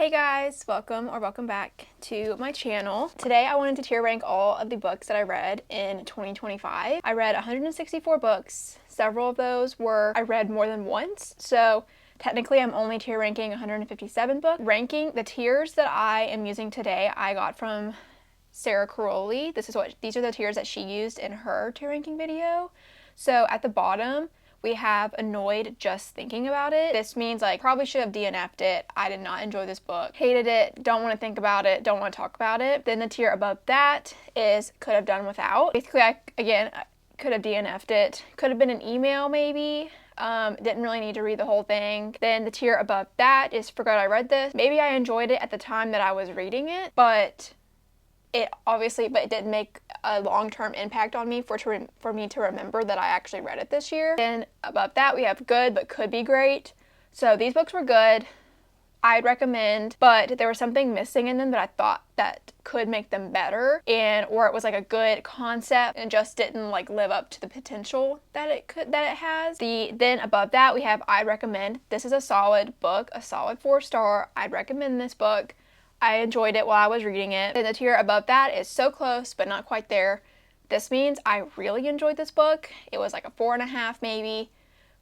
Hey guys, welcome back to my channel. Today I wanted to tier rank all of the books that I read in 2025. I read 164 books. Several of those I read more than once, so technically I'm only tier ranking 157 books. Ranking the tiers that I am using today I got from Sarah Caroli. These are the tiers that she used in her tier ranking video. So at the bottom we have annoyed just thinking about it. This means like probably should have DNF'd it. I did not enjoy this book. Hated it. Don't want to think about it. Don't want to talk about it. Then the tier above that is could have done without. Basically, I could have DNF'd it. Could have been an email maybe. Didn't really need to read the whole thing. Then the tier above that is forgot I read this. Maybe I enjoyed it at the time that I was reading it, but it didn't make a long-term impact on me for me to remember that I actually read it this year. Then above that we have good but could be great. So these books were good. I'd recommend, but there was something missing in them that I thought that could make them better, or it was like a good concept and just didn't like live up to the potential that it has. Then above that we have I'd recommend. This is a solid book, a solid 4-star. I'd recommend this book. I enjoyed it while I was reading it. Then the tier above that is so close, but not quite there. This means I really enjoyed this book. It was like a 4.5 maybe,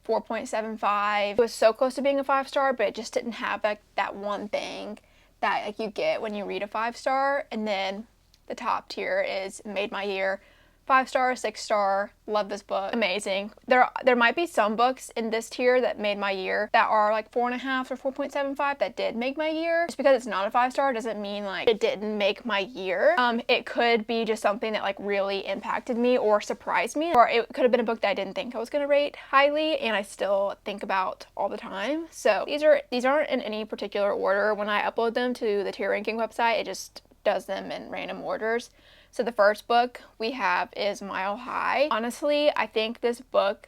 4.75. It was so close to being a 5-star, but it just didn't have like that one thing that like you get when you read a 5-star. And then the top tier is made my year. 5-star, 6-star, love this book, amazing. There might be some books in this tier that made my year that are like 4.5 or 4.75 that did make my year. Just because it's not a 5-star doesn't mean like it didn't make my year. It could be just something that like really impacted me or surprised me, or it could have been a book that I didn't think I was gonna rate highly and I still think about all the time. So these aren't in any particular order. When I upload them to the tier ranking website, it just does them in random orders. So the first book we have is Mile High. Honestly, I think this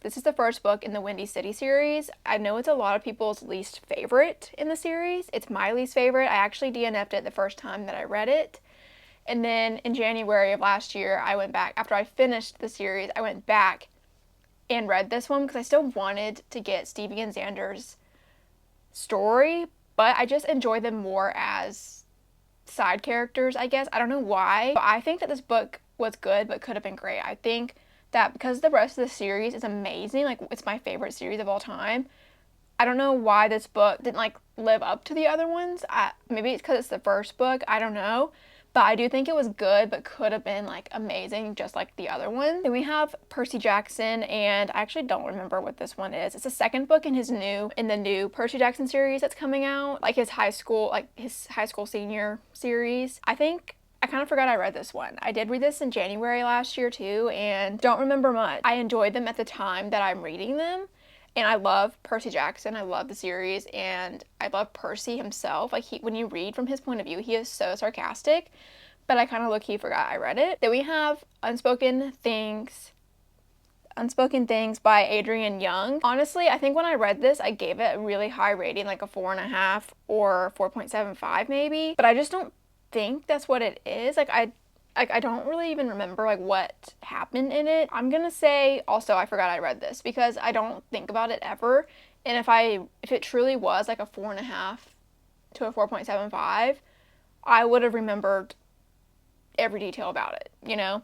is the first book in the Windy City series. I know it's a lot of people's least favorite in the series. It's my least favorite. I actually DNF'd it the first time that I read it. And then in January of last year, I went back. After I finished the series, I went back and read this one because I still wanted to get Stevie and Xander's story, but I just enjoy them more as side characters, I guess. I don't know why, but I think that this book was good but could have been great. I think that because the rest of the series is amazing, like it's my favorite series of all time, I don't know why this book didn't like live up to the other ones. Maybe it's because it's the first book, I don't know, but I do think it was good but could have been like amazing just like the other one. Then we have Percy Jackson, and I actually don't remember what this one is. It's the second book in the new Percy Jackson series that's coming out, like his high school senior series. I think I kind of forgot I read this one. I did read this in January last year too and don't remember much. I enjoyed them at the time that I'm reading them. And I love Percy Jackson, I love the series, and I love Percy himself. Like when you read from his point of view, he is so sarcastic, but I kind of low-key forgot I read it. Then we have Unspoken Things by Adrienne Young. Honestly, I think when I read this, I gave it a really high rating, like a 4.5 or 4.75 maybe, but I just don't think that's what it is. I don't really even remember like what happened in it. I'm gonna say also I forgot I read this because I don't think about it ever. And if it truly was like a 4.5 to a 4.75, I would have remembered every detail about it, you know?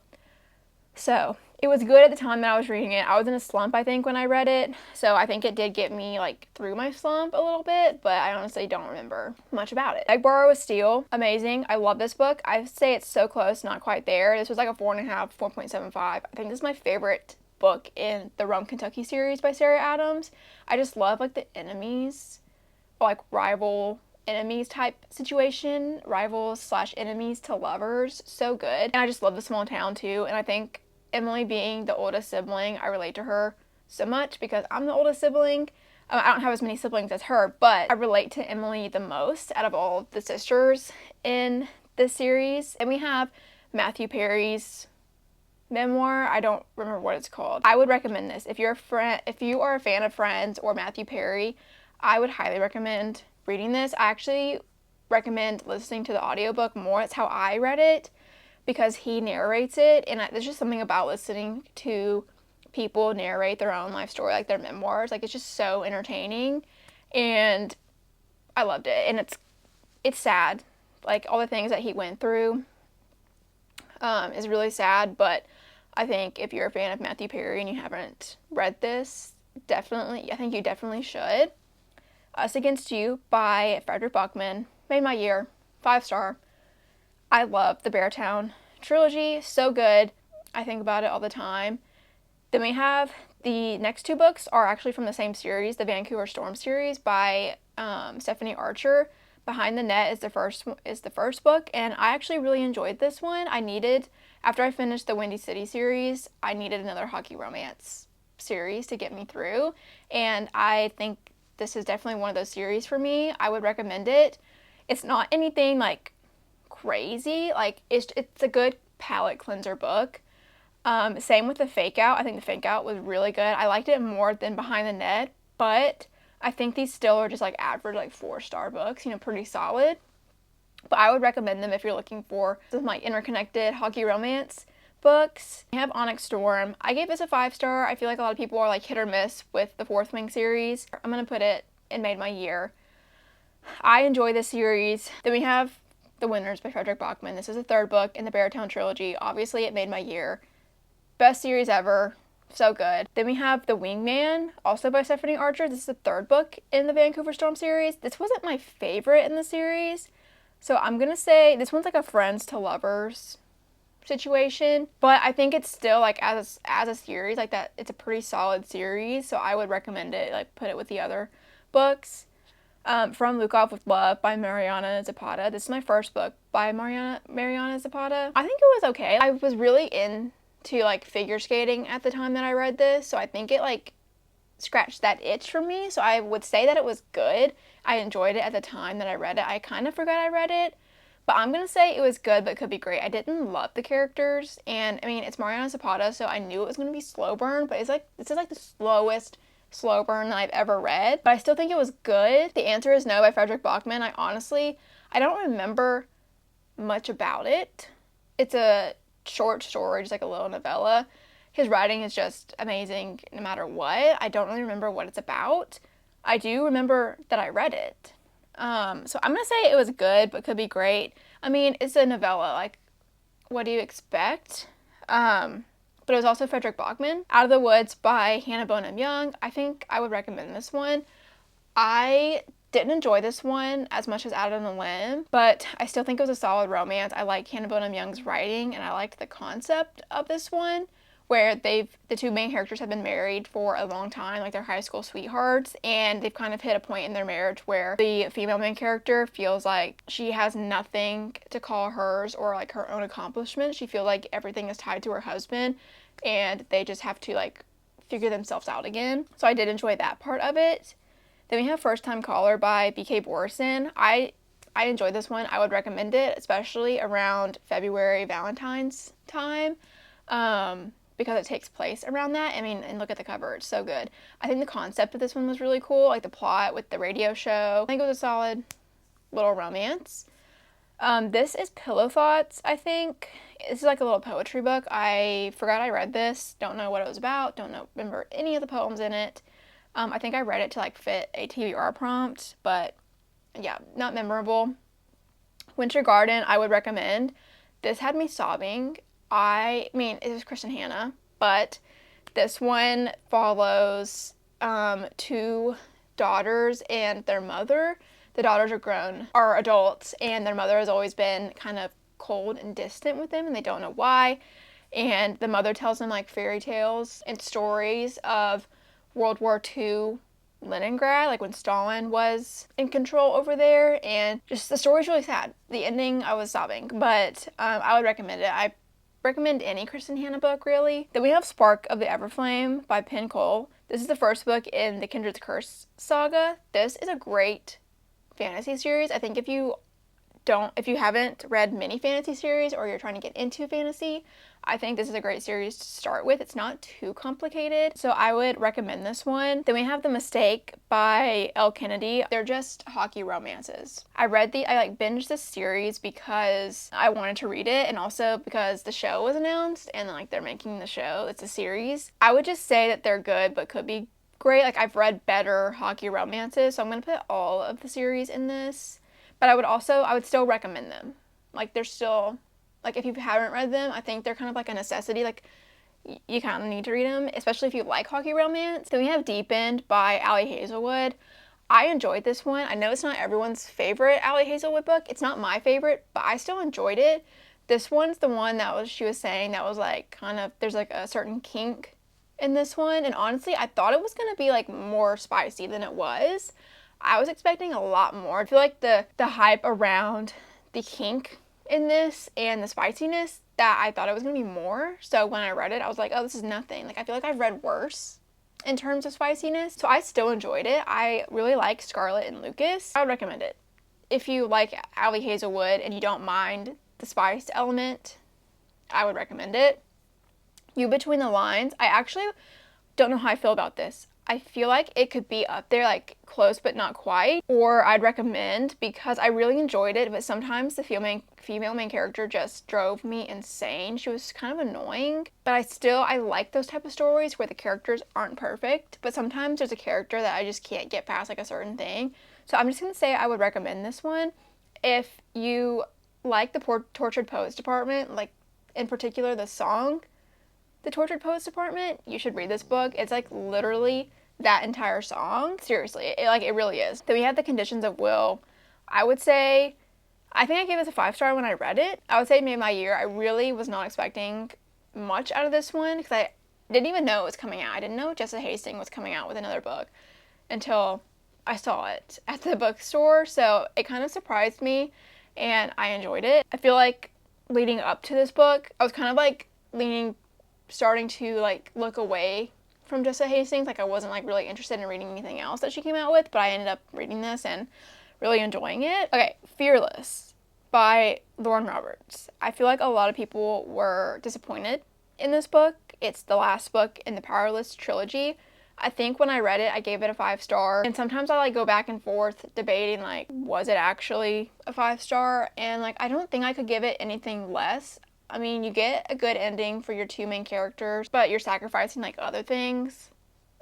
So it was good at the time that I was reading it. I was in a slump, I think, when I read it. So I think it did get me like through my slump a little bit, but I honestly don't remember much about it. Like Borrow a Steal, amazing. I love this book. I say it's so close, not quite there. This was like a 4.5, 4.75. I think this is my favorite book in the Rum Kentucky series by Sarah Adams. I just love like the enemies, or like rival enemies type situation, rivals/enemies to lovers. So good. And I just love the small town too. And I think Emily being the oldest sibling, I relate to her so much because I'm the oldest sibling. I don't have as many siblings as her, but I relate to Emily the most out of all the sisters in this series. And we have Matthew Perry's memoir. I don't remember what it's called. I would recommend this. If you are a fan of Friends or Matthew Perry, I would highly recommend reading this. I actually recommend listening to the audiobook more. It's how I read it, because he narrates it, and there's just something about listening to people narrate their own life story, like their memoirs. Like, it's just so entertaining, and I loved it. And it's it's sad. Like, all the things that he went through is really sad, but I think if you're a fan of Matthew Perry and you haven't read this, I think you definitely should. Us Against You by Frederick Buckman made my year. 5-star. I love the Beartown trilogy. So good. I think about it all the time. Then we have the next 2 books are actually from the same series, the Vancouver Storm series by Stephanie Archer. Behind the Net is the first book, and I actually really enjoyed this one. After I finished the Windy City series, I needed another hockey romance series to get me through, and I think this is definitely one of those series for me. I would recommend it. It's not anything like crazy. Like, it's a good palate cleanser book. Same with the Fake Out. I think the Fake Out was really good. I liked it more than Behind the Net, but I think these still are just like average, like 4-star books, pretty solid. But I would recommend them if you're looking for some like interconnected hockey romance books. We have Onyx Storm. I gave this a 5-star. I feel like a lot of people are like hit or miss with the Fourth Wing series. I'm gonna put it made my year. I enjoy this series. Then we have The Winners by Frederick Buckman. This is the 3rd book in the Beartown trilogy. Obviously, it made my year. Best series ever. So good. Then we have The Wingman, also by Stephanie Archer. This is the 3rd book in the Vancouver Storm series. This wasn't my favorite in the series, so I'm gonna say this one's like a friends to lovers situation, but I think it's still like as a series like that, it's a pretty solid series, so I would recommend it, like put it with the other books. From Lukov with Love by Mariana Zapata. This is my first book by Mariana Zapata. I think it was okay. I was really into like figure skating at the time that I read this, so I think it like scratched that itch for me, so I would say that it was good. I enjoyed it at the time that I read it. I kind of forgot I read it, but I'm gonna say it was good, but it could be great. I didn't love the characters, and I mean, it's Mariana Zapata, so I knew it was gonna be slow burn, but this is like the slowest slow burn that I've ever read, but I still think it was good. The Answer Is No by Frederick Buckman. I don't remember much about it. It's a short story, just like a little novella. His writing is just amazing no matter what. I don't really remember what it's about. I do remember that I read it. So I'm gonna say it was good, but could be great. I mean, it's a novella, like, what do you expect? But it was also Frederick Buckman. Out of the Woods by Hannah Bonham Young. I think I would recommend this one. I didn't enjoy this one as much as Out on a Limb, but I still think it was a solid romance. I like Hannah Bonham Young's writing, and I liked the concept of this one, where the 2 main characters have been married for a long time, like they're high school sweethearts, and they've kind of hit a point in their marriage where the female main character feels like she has nothing to call hers or like her own accomplishments. She feels like everything is tied to her husband, and they just have to like figure themselves out again. So I did enjoy that part of it. Then we have First Time Caller by B.K. Borison. I enjoyed this one. I would recommend it, especially around February, Valentine's time. Because it takes place around that. I mean, and look at the cover, it's so good. I think the concept of this one was really cool, like the plot with the radio show. I think it was a solid little romance. This is Pillow Thoughts, I think. This is like a little poetry book. I forgot I read this, don't know what it was about, remember any of the poems in it. I think I read it to like fit a TBR prompt, but yeah, not memorable. Winter Garden, I would recommend. This had me sobbing. I mean, it was Kristen Hanna, but this one follows 2 daughters and their mother. The daughters are adults, and their mother has always been kind of cold and distant with them, and they don't know why. And the mother tells them like fairy tales and stories of World War II Leningrad, like when Stalin was in control over there, and just the story's really sad. The ending, I was sobbing, but I would recommend it. I recommend any Kristen Hanna book, really. Then we have Spark of the Everflame by Penn Cole. This is the first book in the Kindred's Curse saga. This is a great fantasy series. I think if you haven't read many fantasy series or you're trying to get into fantasy, I think this is a great series to start with. It's not too complicated, so I would recommend this one. Then we have The Mistake by Elle Kennedy. They're just hockey romances. I binged this series because I wanted to read it, and also because the show was announced and like they're making the show. It's a series. I would just say that they're good, but could be great. Like, I've read better hockey romances, so I'm gonna put all of the series in this. but I would still recommend them. Like, they're still, like, if you haven't read them, I think they're kind of like a necessity. Like, you kind of need to read them, especially if you like hockey romance. Then we have Deep End by Ali Hazelwood. I enjoyed this one. I know it's not everyone's favorite Ali Hazelwood book. It's not my favorite, but I still enjoyed it. This one's the one that she was saying that was like kind of, there's like a certain kink in this one. And honestly, I thought it was going to be like more spicy than it was. I was expecting a lot more. I feel like the hype around the kink in this and the spiciness, that I thought it was going to be more. So when I read it, I was like, oh, this is nothing. Like, I feel like I've read worse in terms of spiciness. So I still enjoyed it. I really like Scarlett and Lucas. I would recommend it. If you like Ali Hazelwood and you don't mind the spice element, I would recommend it. You Between the Lines, I actually don't know how I feel about this. I feel like it could be up there, like close but not quite, or I'd recommend because I really enjoyed it, but sometimes the female main character just drove me insane. She was kind of annoying, but I like those type of stories where the characters aren't perfect, but sometimes there's a character that I just can't get past, like a certain thing. So I'm just gonna say I would recommend this one. If you like the Tortured Poets Department, like in particular the song, The Tortured Poets Department, you should read this book. It's like literally that entire song. Seriously, it really is. Then we have The Conditions of Will. I would say, I think I gave this a 5-star when I read it. I would say it made my year. I really was not expecting much out of this one because I didn't even know it was coming out. I didn't know Jessa Hastings was coming out with another book until I saw it at the bookstore. So it kind of surprised me and I enjoyed it. I feel like leading up to this book, I was kind of like starting to like look away from Jessa Hastings. Like, I wasn't like really interested in reading anything else that she came out with, but I ended up reading this and really enjoying it. Okay, Fearless by Lauren Roberts. I feel like a lot of people were disappointed in this book. It's the last book in the Powerless trilogy. I think when I read it, I gave it a 5-star, and sometimes I like go back and forth debating like, was it actually a 5-star? And like, I don't think I could give it anything less. I mean, you get a good ending for your two main characters, but you're sacrificing like other things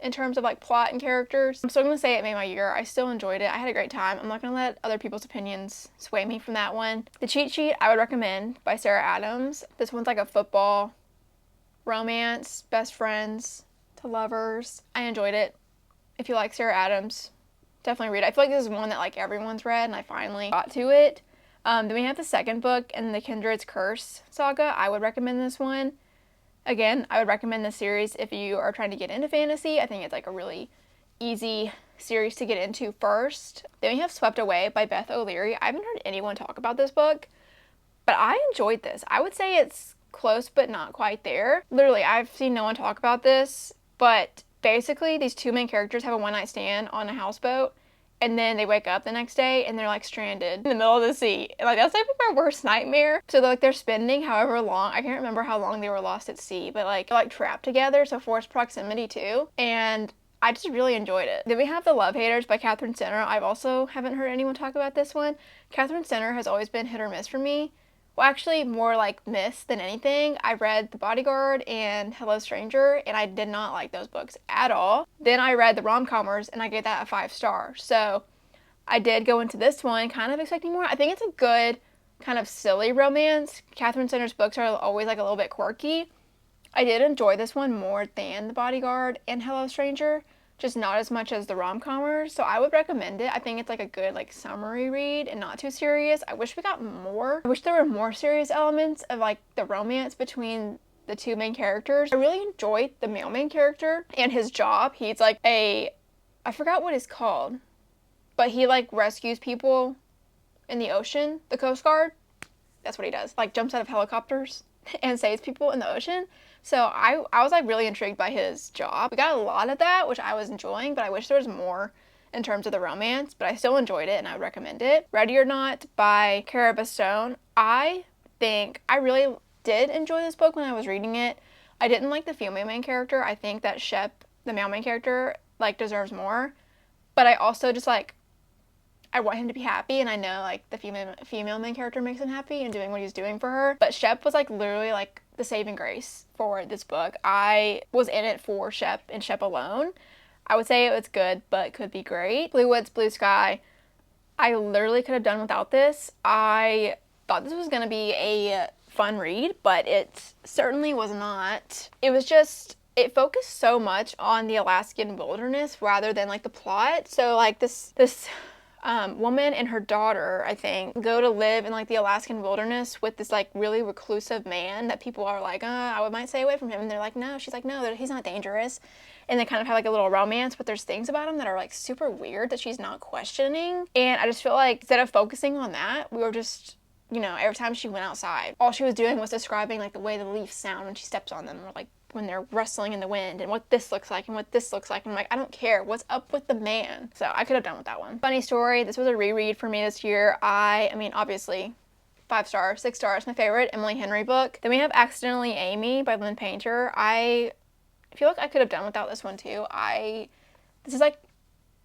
in terms of like plot and characters. I'm still gonna say it made my year. I still enjoyed it. I had a great time. I'm not gonna let other people's opinions sway me from that one. The Cheat Sheet, I would recommend, by Sarah Adams. This one's like a football romance, best friends to lovers. I enjoyed it. If you like Sarah Adams, definitely read it. I feel like this is one that like everyone's read and I finally got to it. Then we have the second book in the Kindred's Curse saga. I would recommend this one. Again, I would recommend this series if you are trying to get into fantasy. I think it's like a really easy series to get into first. Then we have Swept Away by Beth O'Leary. I haven't heard anyone talk about this book, but I enjoyed this. I would say it's close but not quite there. Literally, I've seen no one talk about this, but basically these two main characters have a one-night stand on a houseboat, and then they wake up the next day and they're like stranded in the middle of the sea. And like, that's like my worst nightmare. So they're spending however long, I can't remember how long they were lost at sea, but like they're like trapped together, so forced proximity too. And I just really enjoyed it. Then we have The Love Haters by Catherine Center. I've also haven't heard anyone talk about this one. Catherine Center has always been hit or miss for me. Well, actually more like miss than anything. I read The Bodyguard and Hello Stranger, and I did not like those books at all. Then I read The Rom-Commers, and I gave that a 5-star. So I did go into this one kind of expecting more. I think it's a good kind of silly romance. Catherine Center's books are always like a little bit quirky. I did enjoy this one more than The Bodyguard and Hello Stranger, just not as much as The Rom-Commers, so I would recommend it. I think it's like a good like summary read and not too serious. I wish we got more. I wish there were more serious elements of like the romance between the two main characters. I really enjoyed the male main character and his job. He's like I forgot what it's called, but he like rescues people in the ocean, the Coast Guard. That's what he does. Like jumps out of helicopters and saves people in the ocean. So I was like really intrigued by his job. We got a lot of that, which I was enjoying, but I wish there was more in terms of the romance, but I still enjoyed it and I would recommend it. Ready or Not by Cara Bastone. I think I really did enjoy this book when I was reading it. I didn't like the female main character. I think that Shep, the male main character, like deserves more, but I also just like, I want him to be happy, and I know like the female main character makes him happy and doing what he's doing for her. But Shep was like literally like the saving grace for this book. I was in it for Shep and Shep alone. I would say it was good, but could be great. Blue Woods, Blue Sky. I literally could have done without this. I thought this was going to be a fun read, but it certainly was not. It was just, it focused so much on the Alaskan wilderness rather than like the plot. So like this woman and her daughter, I think, go to live in like the Alaskan wilderness with this like really reclusive man that people are like, I might stay away from him. And they're like, no. She's like, no, he's not dangerous. And they kind of have like a little romance, but there's things about him that are like super weird that she's not questioning. And I just feel like instead of focusing on that, we were just, you know, every time she went outside, all she was doing was describing like the way the leaves sound when she steps on them, or like when they're rustling in the wind, and what this looks like and what this looks like. And I'm like, I don't care. What's up with the man? So I could have done with that one. Funny story. This was a reread for me this year. I mean, obviously 5 stars, 6 stars, my favorite Emily Henry book. Then we have Accidentally Amy by Lynn Painter. I feel like I could have done without this one too. This is like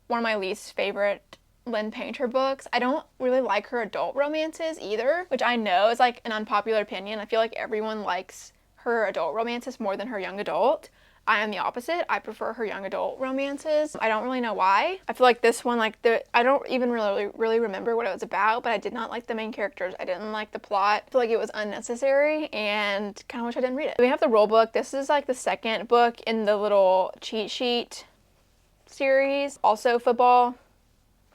one of my least favorite Lynn Painter books. I don't really like her adult romances either, which I know is like an unpopular opinion. I feel like everyone likes her adult romances more than her young adult. I am the opposite. I prefer her young adult romances. I don't really know why. I feel like this one, like I don't even really remember what it was about, but I did not like the main characters. I didn't like the plot. I feel like it was unnecessary and kind of wish I didn't read it. We have the rule book. This is like the second book in the little cheat sheet series. Also football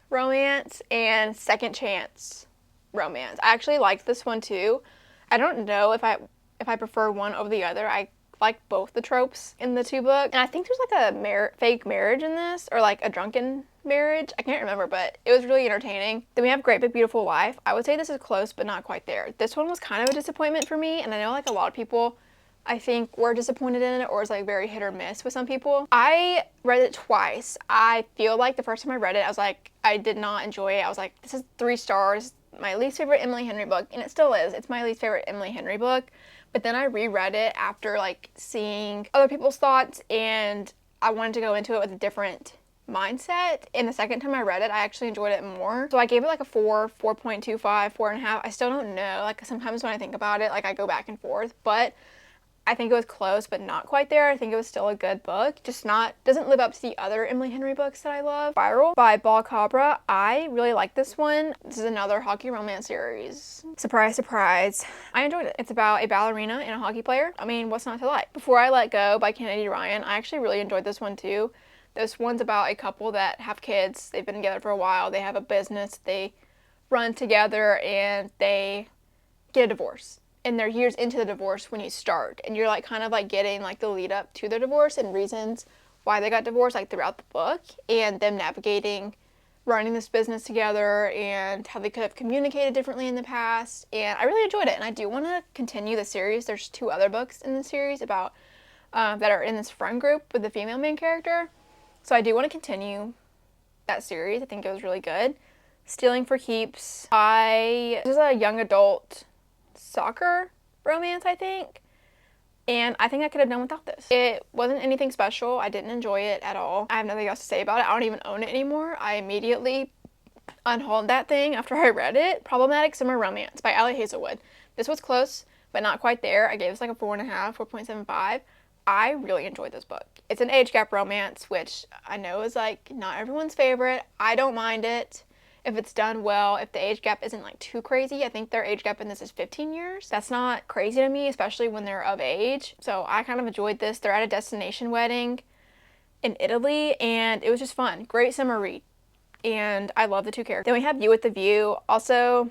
romance and second chance romance. I actually liked this one too. I don't know if I prefer one over the other. I like both the tropes in the 2 books. And I think there's like a fake marriage in this, or like a drunken marriage. I can't remember, but it was really entertaining. Then we have Great Big Beautiful Life. I would say this is close, but not quite there. This one was kind of a disappointment for me, and I know like a lot of people, I think, were disappointed in it, or it's like very hit or miss with some people. I read it twice. I feel like the first time I read it, I was like, I did not enjoy it. I was like, this is 3 stars. My least favorite Emily Henry book, and it still is. It's my least favorite Emily Henry book. But then I reread it after like seeing other people's thoughts, and I wanted to go into it with a different mindset. And the second time I read it, I actually enjoyed it more. So I gave it like a 4, 4.25, 4.5. I still don't know. Like sometimes when I think about it, like I go back and forth, but I think it was close, but not quite there. I think it was still a good book, just doesn't live up to the other Emily Henry books that I love. Viral by Ball Cabra. I really like this one. This is another hockey romance series. Surprise, surprise. I enjoyed it. It's about a ballerina and a hockey player. I mean, what's not to like? Before I Let Go by Kennedy Ryan. I actually really enjoyed this one too. This one's about a couple that have kids. They've been together for a while. They have a business. They run together and they get a divorce. And they're years into the divorce when you start, and you're like kind of like getting like the lead up to their divorce and reasons why they got divorced like throughout the book, and them navigating running this business together and how they could have communicated differently in the past. And I really enjoyed it, and I do want to continue the series. There's 2 other books in the series about that are in this friend group with the female main character, so I do want to continue that series. I think it was really good. Stealing for Keeps. This is a young adult soccer romance, I think, and I think I could have done without this. It wasn't anything special. I didn't enjoy it at all. I have nothing else to say about it. I don't even own it anymore. I immediately unhauled that thing after I read it. Problematic Summer Romance by Allie Hazelwood. This was close, but not quite there. I gave this like a 4.5, 4.75. I really enjoyed this book. It's an age gap romance, which I know is like not everyone's favorite. I don't mind it if it's done well, if the age gap isn't like too crazy. I think their age gap in this is 15 years. That's not crazy to me, especially when they're of age. So I kind of enjoyed this. They're at a destination wedding in Italy, and it was just fun. Great summer read. And I love the 2 characters. Then we have You with the View. Also,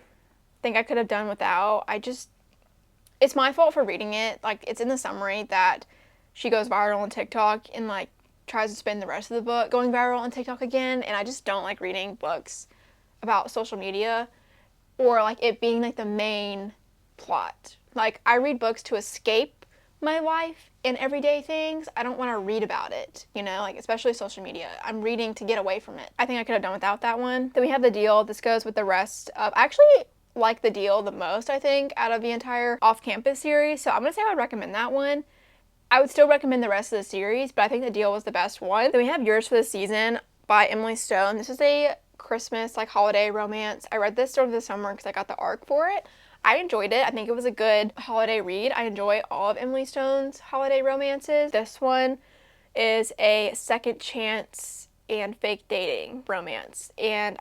think I could have done without. It's my fault for reading it. Like, it's in the summary that she goes viral on TikTok and like tries to spend the rest of the book going viral on TikTok again. And I just don't like reading books about social media or like it being like the main plot. Like, I read books to escape my life and everyday things. I don't want to read about it, you know, like especially social media. I'm reading to get away from it. I think I could have done without that one. Then we have The Deal. This goes with the rest of, I actually like The Deal the most, I think, out of the entire Off-Campus series. So I'm gonna say I would recommend that one. I would still recommend the rest of the series, but I think The Deal was the best one. Then we have Yours for the Season by Emily Stone. This is a Christmas like holiday romance. I read this during the summer because I got the ARC for it. I enjoyed it. I think it was a good holiday read. I enjoy all of Emily Stone's holiday romances. This one is a second chance and fake dating romance, and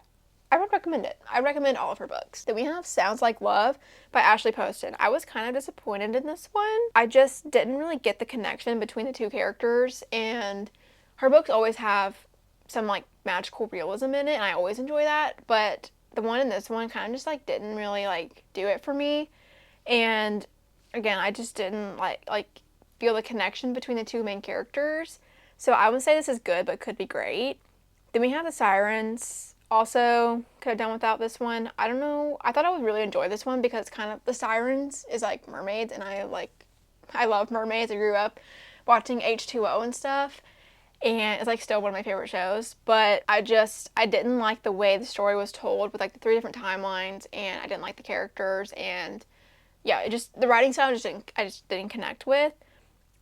I would recommend it. I recommend all of her books. Then we have Sounds Like Love by Ashley Poston. I was kind of disappointed in this one. I just didn't really get the connection between the two characters, and her books always have some like magical realism in it, and I always enjoy that, but the one in this one kind of just like didn't really like do it for me. And again, I just didn't like feel the connection between the two main characters. So I would say this is good, but could be great. Then we have The Sirens. Also, could have done without this one. I don't know. I thought I would really enjoy this one because kind of The Sirens is like mermaids, and I love mermaids. I grew up watching H2O and stuff, and it's like still one of my favorite shows. But I didn't like the way the story was told with like the 3 different timelines, and I didn't like the characters, and yeah, the writing style I just didn't connect with.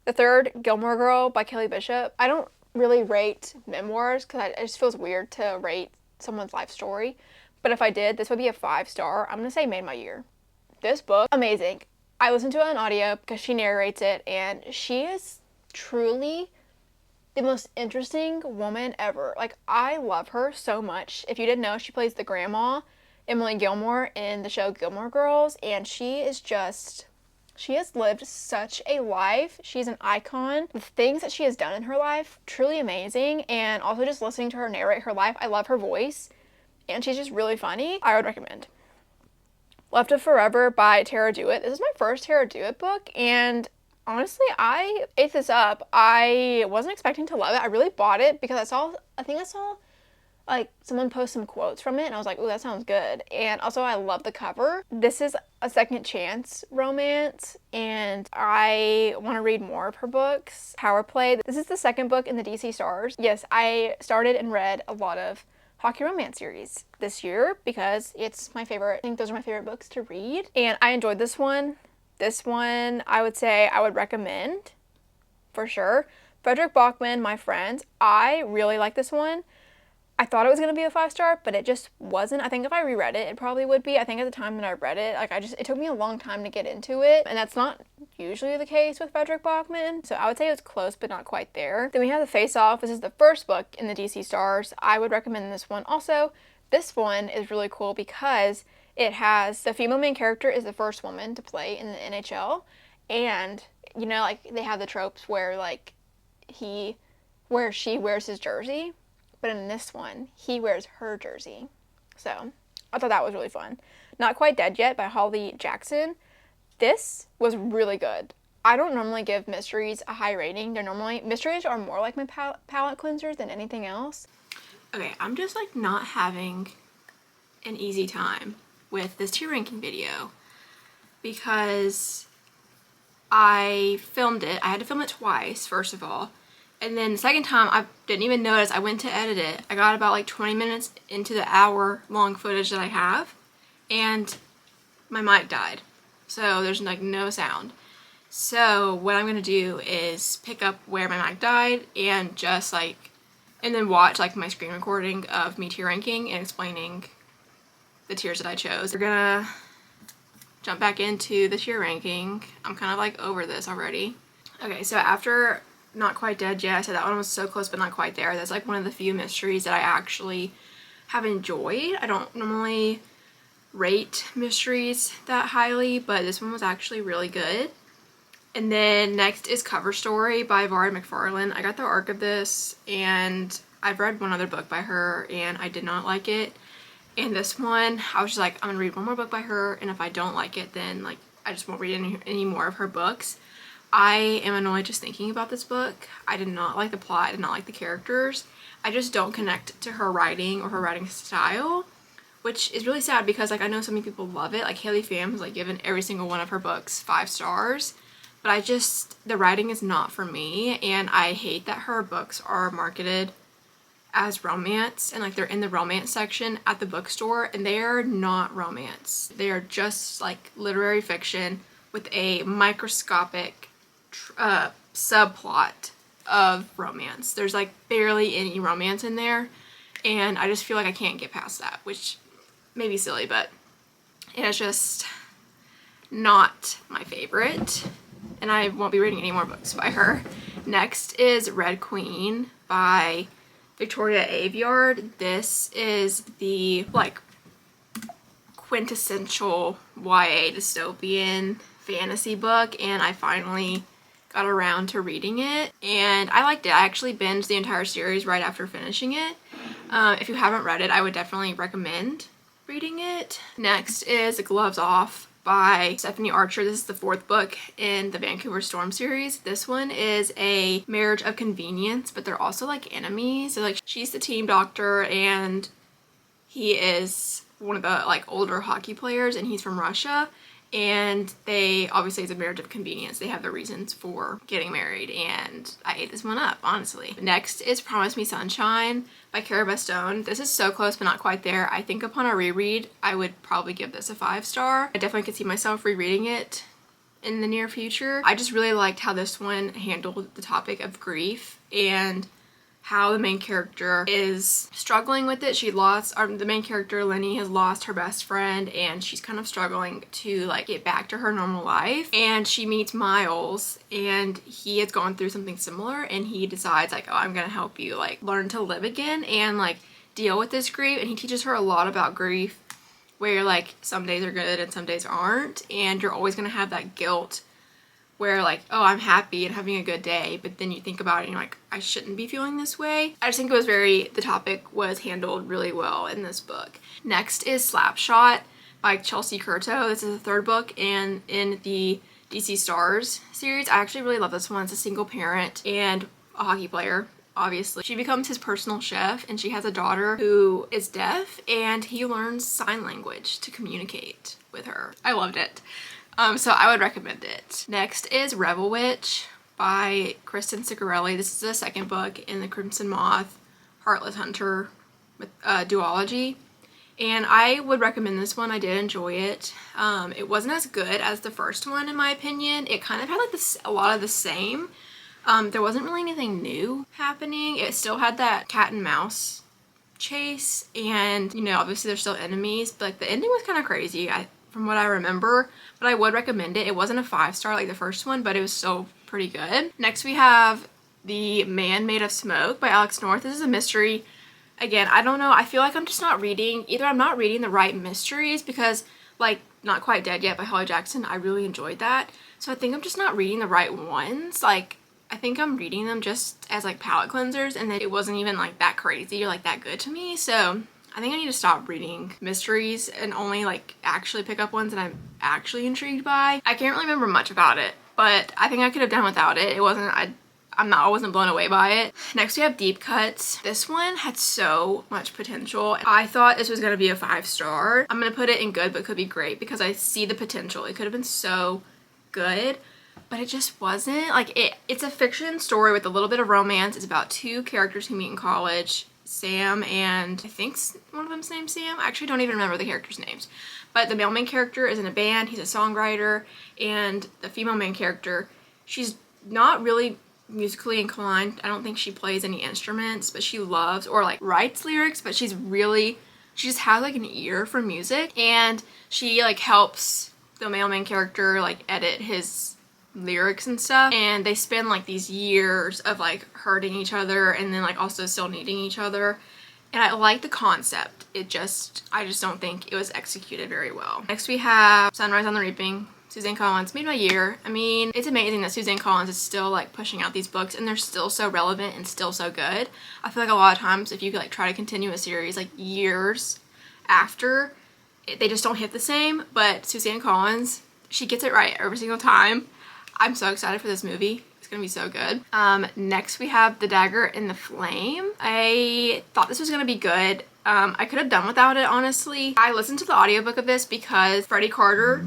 The third, Gilmore Girl by Kelly Bishop. I don't really rate memoirs because it just feels weird to rate someone's life story, but if I did, this would be a 5-star. I'm gonna say made my year. This book, amazing. I listened to it on audio because she narrates it, and she is truly the most interesting woman ever. Like, I love her so much. If you didn't know, she plays the grandma, Emily Gilmore, in the show Gilmore Girls, and she has lived such a life. She's an icon. The things that she has done in her life, truly amazing. And also just listening to her narrate her life, I love her voice. And she's just really funny. I would recommend. Left of Forever by Tara Dewitt. This is my first Tara Dewitt book, and honestly, I ate this up. I wasn't expecting to love it. I really bought it because I think I saw like someone post some quotes from it, and I was like, ooh, that sounds good. And also I love the cover. This is a second chance romance, and I want to read more of her books. Power Play. This is the second book in the DC Stars. Yes, I started and read a lot of hockey romance series this year because it's my favorite. I think those are my favorite books to read, and I enjoyed this one. This one, I would say I would recommend for sure. Frederick Bachman, My Friends. I really like this one. I thought it was going to be a 5-star, but it just wasn't. I think if I reread it, it probably would be. I think at the time that I read it, it took me a long time to get into it, and that's not usually the case with Frederick Bachman. So I would say it was close, but not quite there. Then we have The Face Off. This is the first book in the DC Stars. I would recommend this one also. This one is really cool because it has the female main character is the first woman to play in the NHL, and you know, like they have the tropes where like she wears his jersey. But in this one, he wears her jersey. So, I thought that was really fun. Not Quite Dead Yet by Holly Jackson. This was really good. I don't normally give mysteries a high rating. Mysteries are more like my palate cleansers than anything else. Okay, I'm just like not having an easy time with this tier ranking video because I filmed it. I had to film it twice, first of all. And then the second time, I didn't even notice. I went to edit it. I got about like 20 minutes into the hour-long footage that I have, and my mic died. So there's like no sound. So what I'm gonna do is pick up where my mic died and just like, and then watch like my screen recording of me tier ranking and explaining the tiers that I chose. We're gonna jump back into the tier ranking. I'm kind of like over this already. Okay, so after Not Quite Dead Yet, so that one was so close but not quite there. That's like one of the few mysteries that I actually have enjoyed. I don't normally rate mysteries that highly, but this one was actually really good. And then next is Cover Story by Vara McFarlane. I got the arc of this, and I've read one other book by her, and I did not like it. And this one, I was just like, I'm gonna read one more book by her, and if I don't like it, then like I just won't read any more of her books. I am annoyed just thinking about this book. I did not like the plot. I did not like the characters. I just don't connect to her writing or her writing style, which is really sad because like I know so many people love it. Like Haley Pham has like given every single one of her books 5 stars, but the writing is not for me, and I hate that her books are marketed as romance and like they're in the romance section at the bookstore, and they are not romance. They are just like literary fiction with a microscopic subplot of romance. There's like barely any romance in there, and I just feel like I can't get past that, which may be silly, but it's just not my favorite, and I won't be reading any more books by her. Next is Red Queen by Victoria Aveyard. This is the like quintessential YA dystopian fantasy book, and I finally got around to reading it and I liked it. I actually binged the entire series right after finishing it. If you haven't read it, I would definitely recommend reading it. Next is Gloves Off by Stephanie Archer. This is the 4th book in the Vancouver Storm series. This one is a marriage of convenience, but they're also like enemies. So like she's the team doctor and he is one of the like older hockey players and he's from Russia. And they obviously, it's a marriage of convenience. They have their reasons for getting married, and I ate this one up, honestly. Next is Promise Me Sunshine by Cara Bastone. This is so close but not quite there. I think upon a reread, I would probably give this a 5-star. I definitely could see myself rereading it in the near future. I just really liked how this one handled the topic of grief and how the main character is struggling with it. The main character, Lenny, has lost her best friend and she's kind of struggling to like get back to her normal life. And she meets Miles and he has gone through something similar and he decides like, oh, I'm gonna help you like learn to live again and like deal with this grief. And he teaches her a lot about grief, where like some days are good and some days aren't, and you're always gonna have that guilt where like, oh, I'm happy and having a good day, but then you think about it and you're like, I shouldn't be feeling this way. I just think the topic was handled really well in this book. Next is Slapshot by Chelsea Curto. This is the 3rd book and in the DC Stars series. I actually really love this one. It's a single parent and a hockey player, obviously. She becomes his personal chef and she has a daughter who is deaf and he learns sign language to communicate with her. I loved it. So I would recommend it. Next is Rebel Witch by Kristen Ciccarelli. This is the 2nd book in the Crimson Moth, Heartless Hunter duology. And I would recommend this one. I did enjoy it. It wasn't as good as the first one in my opinion. It kind of had like a lot of the same. There wasn't really anything new happening. It still had that cat and mouse chase and, you know, obviously they're still enemies, but like the ending was kind of crazy from what I remember, but I would recommend it. It wasn't a 5-star like the first one, but it was still pretty good. Next we have The Man Made of Smoke by Alex North. This is a mystery. Again, I don't know, I feel like I'm just not reading, either I'm not reading the right mysteries because like Not Quite Dead Yet by Holly Jackson, I really enjoyed that. So I think I'm just not reading the right ones. Like I think I'm reading them just as like palate cleansers and then it wasn't even like that crazy or like that good to me. So I think I need to stop reading mysteries and only like actually pick up ones that I'm actually intrigued by. I can't really remember much about it, but I think I could have done without it. It wasn't, I wasn't blown away by it. Next we have Deep Cuts. This one had so much potential. I thought this was gonna be a 5-star. I'm gonna put it in good but could be great because I see the potential. It could have been so good, but it just wasn't. Like it's a fiction story with a little bit of romance. It's about 2 characters who meet in college. Sam and I think one of them's named Sam. I actually don't even remember the characters' names. But the male main character is in a band, he's a songwriter, and the female main character, she's not really musically inclined. I don't think she plays any instruments, but she loves or like writes lyrics, but she just has like an ear for music, and she like helps the male main character like edit his lyrics and stuff, and they spend like these years of like hurting each other and then like also still needing each other, and I like the concept. I just don't think it was executed very well. Next we have Sunrise on the Reaping, Suzanne Collins. Made my year. I mean, it's amazing that Suzanne Collins is still like pushing out these books and they're still so relevant and still so good. I feel like a lot of times if you like try to continue a series like years after, they just don't hit the same, but Suzanne Collins, she gets it right every single time. I'm so excited for this movie. It's gonna be so good. Next we have The Dagger in the Flame. I thought this was gonna be good. I could have done without it, honestly. I listened to the audiobook of this because Freddie Carter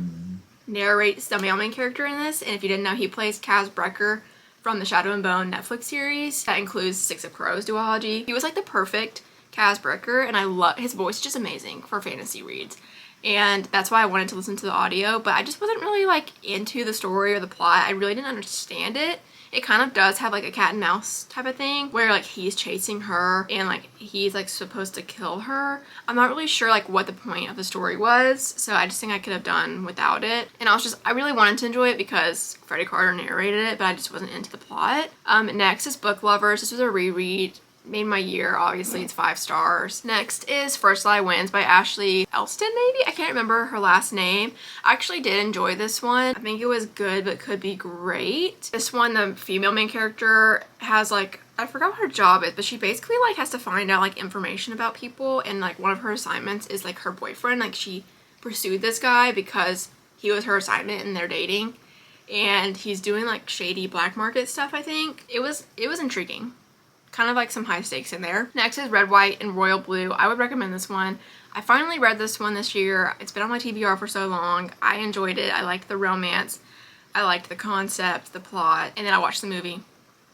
narrates the male main character in this, and if you didn't know, he plays Kaz Brekker from the Shadow and Bone Netflix series. That includes Six of Crows duology. He was like the perfect Kaz Brekker, and I love his voice, is just amazing for fantasy reads. And that's why I wanted to listen to the audio, but I just wasn't really like into the story or the plot. I really didn't understand it. It kind of does have like a cat and mouse type of thing where like he's chasing her and like he's like supposed to kill her. I'm not really sure like what the point of the story was, so I just think I could have done without it. And I really wanted to enjoy it because Freddie Carter narrated it, but I just wasn't into the plot. Next is Book Lovers. This was a reread made my year. Obviously, it's 5 stars. Next is First Lie Wins by Ashley Elston, maybe? I can't remember her last name. I actually did enjoy this one. I think it was good, but could be great. This one, the female main character has like, I forgot what her job is, but she basically like has to find out like information about people, and like one of her assignments is like her boyfriend. Like she pursued this guy because he was her assignment and they're dating, and he's doing like shady black market stuff, I think. It was intriguing. Kind of like some high stakes in there. Next is Red, White, and Royal Blue. I would recommend this one. I finally read this one this year. It's been on my TBR for so long. I enjoyed it. I liked the romance. I liked the concept, the plot, and then I watched the movie.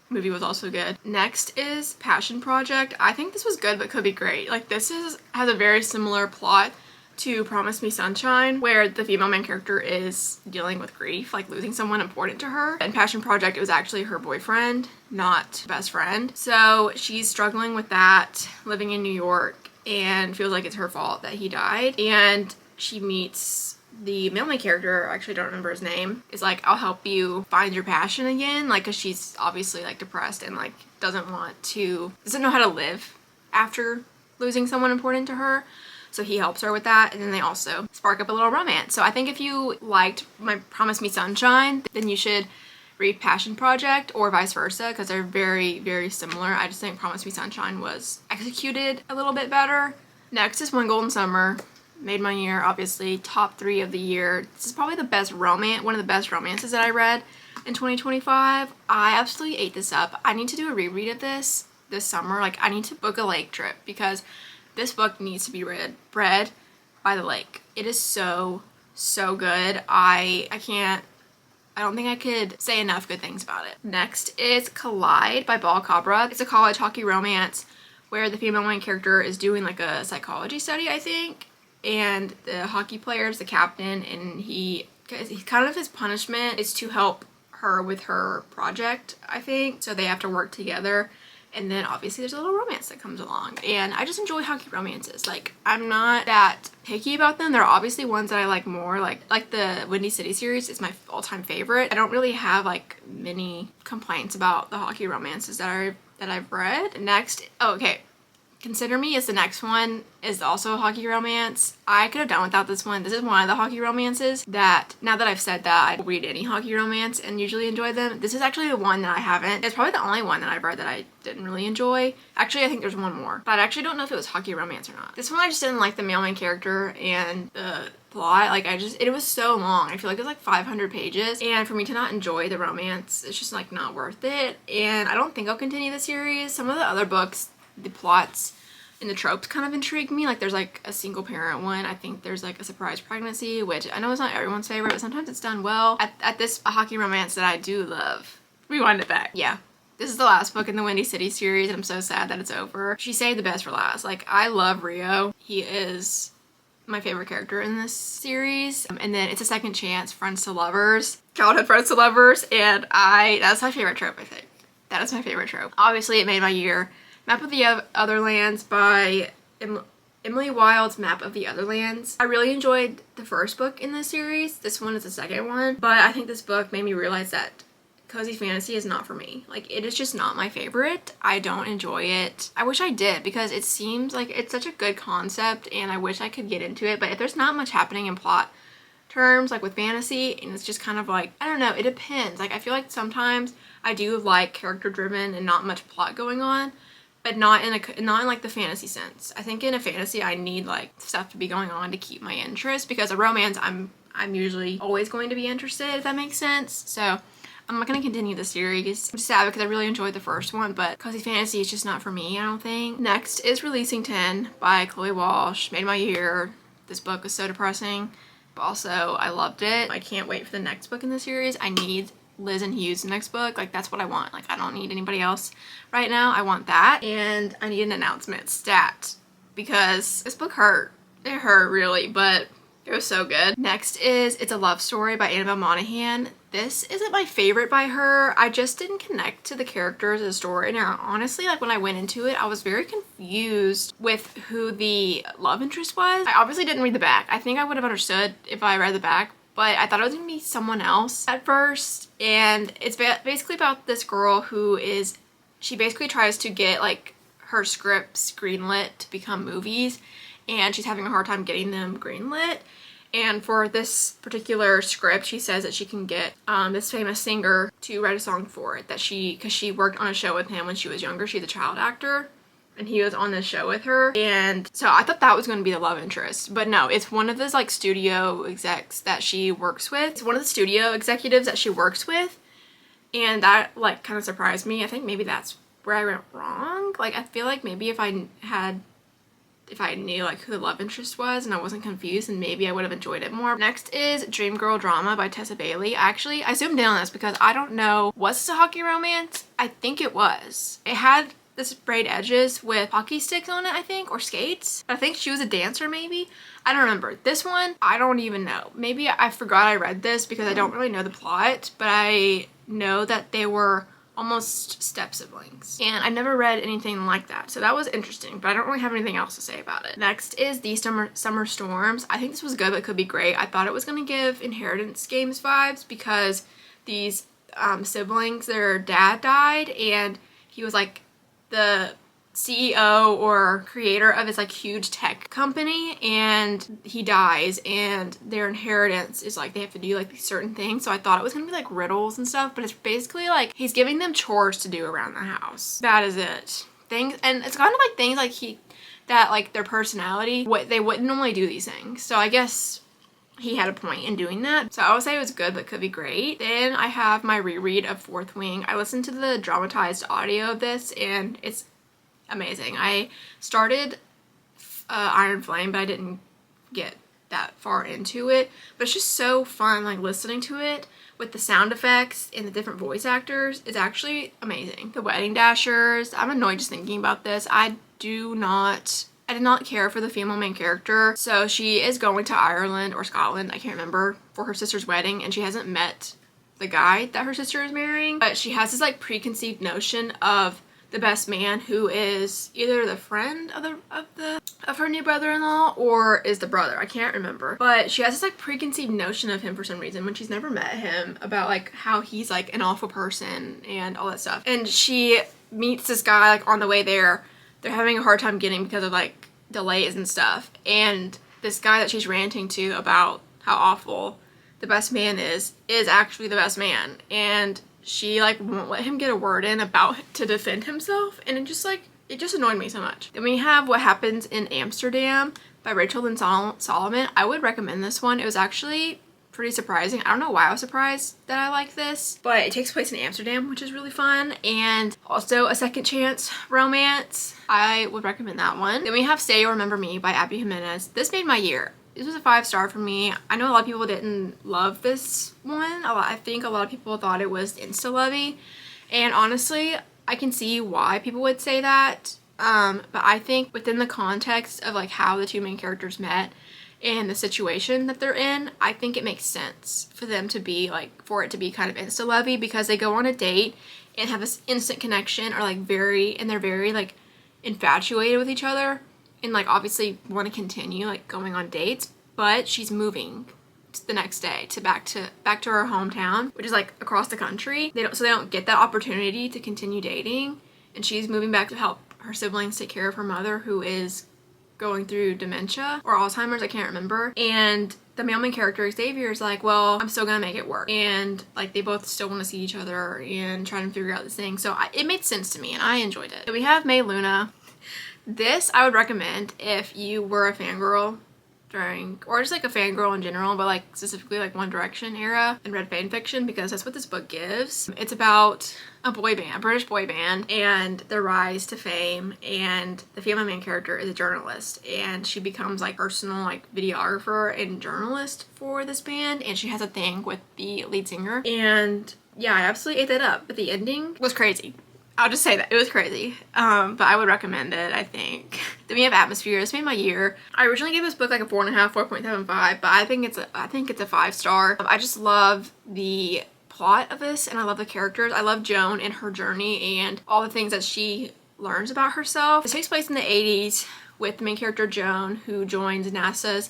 The movie was also good. Next is Passion Project. I think this was good but could be great. Like this has a very similar plot to Promise Me Sunshine, where the female main character is dealing with grief, like losing someone important to her. In Passion Project, it was actually her boyfriend, not best friend. So she's struggling with that, living in New York, and feels like it's her fault that he died. And she meets the male main character, I actually don't remember his name, is like, I'll help you find your passion again, like, cause she's obviously like depressed and like doesn't know how to live after losing someone important to her. So he helps her with that, and then they also spark up a little romance. So I think if you liked my Promise Me Sunshine, then you should read Passion Project, or vice versa, because they're very, very similar. I just think Promise Me Sunshine was executed a little bit better. Next is One Golden Summer. Made my year, obviously. Top 3 of the year. This is probably the best romance, one of the best romances that I read in 2025. I absolutely ate this up. I need to do a reread of this summer. Like, I need to book a lake trip, because this book needs to be read by the lake. It is so, so good. I don't think I could say enough good things about it. Next is Collide by Ball Cabra. It's a college hockey romance where the female main character is doing like a psychology study, I think. And the hockey player is the captain, and he kind of, his punishment is to help her with her project, I think. So they have to work together. And then obviously there's a little romance that comes along. And I just enjoy hockey romances. Like, I'm not that picky about them. There are obviously ones that I like more. Like the Windy City series is my all-time favorite. I don't really have like many complaints about the hockey romances that I've read. Next, Consider Me is the next one, is also a hockey romance. I could have done without this one. This is one of the hockey romances that, now that I've said that, I read any hockey romance and usually enjoy them. This is actually the one that I haven't. It's probably the only one that I've read that I didn't really enjoy. Actually, I think there's one more, but I actually don't know if it was hockey romance or not. This one I just didn't like the male main character and the plot. Like, it was so long. I feel like it was like 500 pages, and for me to not enjoy the romance, it's just like not worth it. And I don't think I'll continue the series. Some of the other books, the plots and the tropes kind of intrigue me. Like, there's like a single parent one. I think there's like a surprise pregnancy, which I know is not everyone's favorite, but sometimes it's done well. At this hockey romance that I do love, rewind it back. Yeah. This is the last book in the Windy City series, and I'm so sad that it's over. She saved the best for last. Like, I love Rio. He is my favorite character in this series. And then It's a Second Chance, Friends to Lovers, childhood friends to lovers, and that's my favorite trope, I think. That is my favorite trope. Obviously, it made my year. Map of the Otherlands by Emily Wilde's Map of the Otherlands. I really enjoyed the first book in this series. This one is the second one, but I think this book made me realize that cozy fantasy is not for me. Like, it is just not my favorite. I don't enjoy it. I wish I did, because it seems like it's such a good concept and I wish I could get into it, but if there's not much happening in plot terms, like with fantasy, and it's just kind of like, I don't know, it depends. Like, I feel like sometimes I do like character driven and not much plot going on, but not in like the fantasy sense. I think in a fantasy I need like stuff to be going on to keep my interest, because a romance I'm usually always going to be interested, if that makes sense. So I'm not going to continue the series. I'm sad because I really enjoyed the first one, but cozy fantasy is just not for me, I don't think. Next is Releasing 10 by Chloe Walsh. Made my year. This book was so depressing, but also I loved it. I can't wait for the next book in the series. I need Liz and Hugh's next book. Like, that's what I want. Like, I don't need anybody else right now. I want that, and I need an announcement stat, because this book hurt. It hurt really, but it was so good. Next is It's a Love Story by Annabelle Monaghan. This isn't my favorite by her. I just didn't connect to the characters of the story. Now, honestly, like, when I went into it, I was very confused with who the love interest was. I obviously didn't read the back. I think I would have understood if I read the back, but I thought it was gonna be someone else at first. And it's basically about this girl who she basically tries to get like her scripts greenlit to become movies, and she's having a hard time getting them greenlit. And for this particular script, she says that she can get this famous singer to write a song for it, that because she worked on a show with him when she was younger. She's a child actor, and he was on this show with her. And so I thought that was going to be the love interest, but no, it's one of those like studio execs that she works with. It's one of the studio executives that she works with, and that like kind of surprised me. I think maybe that's where I went wrong. Like, I feel like maybe if I knew like who the love interest was and I wasn't confused, and maybe I would have enjoyed it more. Next is Dream Girl Drama by Tessa Bailey. Actually, I zoomed in on this because I don't know, was this a hockey romance? I think it was. It had this sprayed edges with hockey sticks on it, I think, or skates. I think she was a dancer maybe. I don't remember. This one, I don't even know. Maybe I forgot I read this because I don't really know the plot, but I know that they were almost step siblings, and I never read anything like that, so that was interesting, but I don't really have anything else to say about it. Next is These Summer Storms. I think this was good, but could be great. I thought it was going to give Inheritance Games vibes because these siblings, their dad died, and he was like the CEO or creator of this like huge tech company, and he dies, and their inheritance is like they have to do like these certain things. So I thought it was gonna be like riddles and stuff, but it's basically like he's giving them chores to do around the house. That is it. Things, and it's kind of like things like that like their personality, what they wouldn't normally do these things. So I guess he had a point in doing that. So I would say it was good, but could be great. Then I have my reread of Fourth Wing. I listened to the dramatized audio of this, and it's amazing. I started Iron Flame, but I didn't get that far into it. But it's just so fun, like listening to it with the sound effects and the different voice actors. It's actually amazing. The Wedding Dashers. I'm annoyed just thinking about this. I did not care for the female main character. So she is going to Ireland or Scotland, I can't remember, for her sister's wedding, and she hasn't met the guy that her sister is marrying. But she has this like preconceived notion of the best man, who is either the friend of her new brother-in-law or is the brother. I can't remember. But she has this like preconceived notion of him for some reason when she's never met him, about like how he's like an awful person and all that stuff. And she meets this guy like on the way there. They're having a hard time getting because of like delays and stuff. And this guy that she's ranting to about how awful the best man is actually the best man. And she like won't let him get a word in to defend himself, and it just annoyed me so much. Then we have What Happens in Amsterdam by Rachel Lynn Solomon. I would recommend this one. It was actually pretty surprising. I don't know why I was surprised that I like this, but it takes place in Amsterdam, which is really fun, and also a second chance romance. I would recommend that one. Then we have Stay or Remember Me by Abby Jimenez. This made my year. This was a 5-star for me. I know a lot of people didn't love this one. I think a lot of people thought it was insta-lovey, and honestly, I can see why people would say that. But I think within the context of like how the two main characters met and the situation that they're in, I think it makes sense for them to be like, for it to be kind of insta-lovey, because they go on a date and have this instant connection, or like they're very like infatuated with each other, and like obviously want to continue like going on dates, but she's moving the next day back to her hometown, which is like across the country. They don't get that opportunity to continue dating, and she's moving back to help her siblings take care of her mother, who is going through dementia or Alzheimer's, I can't remember. And the male main character, Xavier, is like, well, I'm still gonna make it work. And like they both still want to see each other and try to figure out this thing. So it made sense to me, and I enjoyed it. We have May Luna. This I would recommend if you were a fangirl during, or just like a fangirl in general, but like specifically like One Direction era, and read fan fiction, because that's what this book gives. It's about a boy band, a British boy band, and their rise to fame, and the female main character is a journalist, and she becomes like personal like videographer and journalist for this band, and she has a thing with the lead singer. And yeah, I absolutely ate that up, but the ending was crazy. I'll just say that. It was crazy. But I would recommend it, I think. Then we have Atmosphere. This made my year. I originally gave this book like a 4.5, 4.75, but I think it's a 5-star. I just love the plot of this, and I love the characters. I love Joan and her journey and all the things that she learns about herself. It takes place in the 80s with the main character Joan, who joins NASA's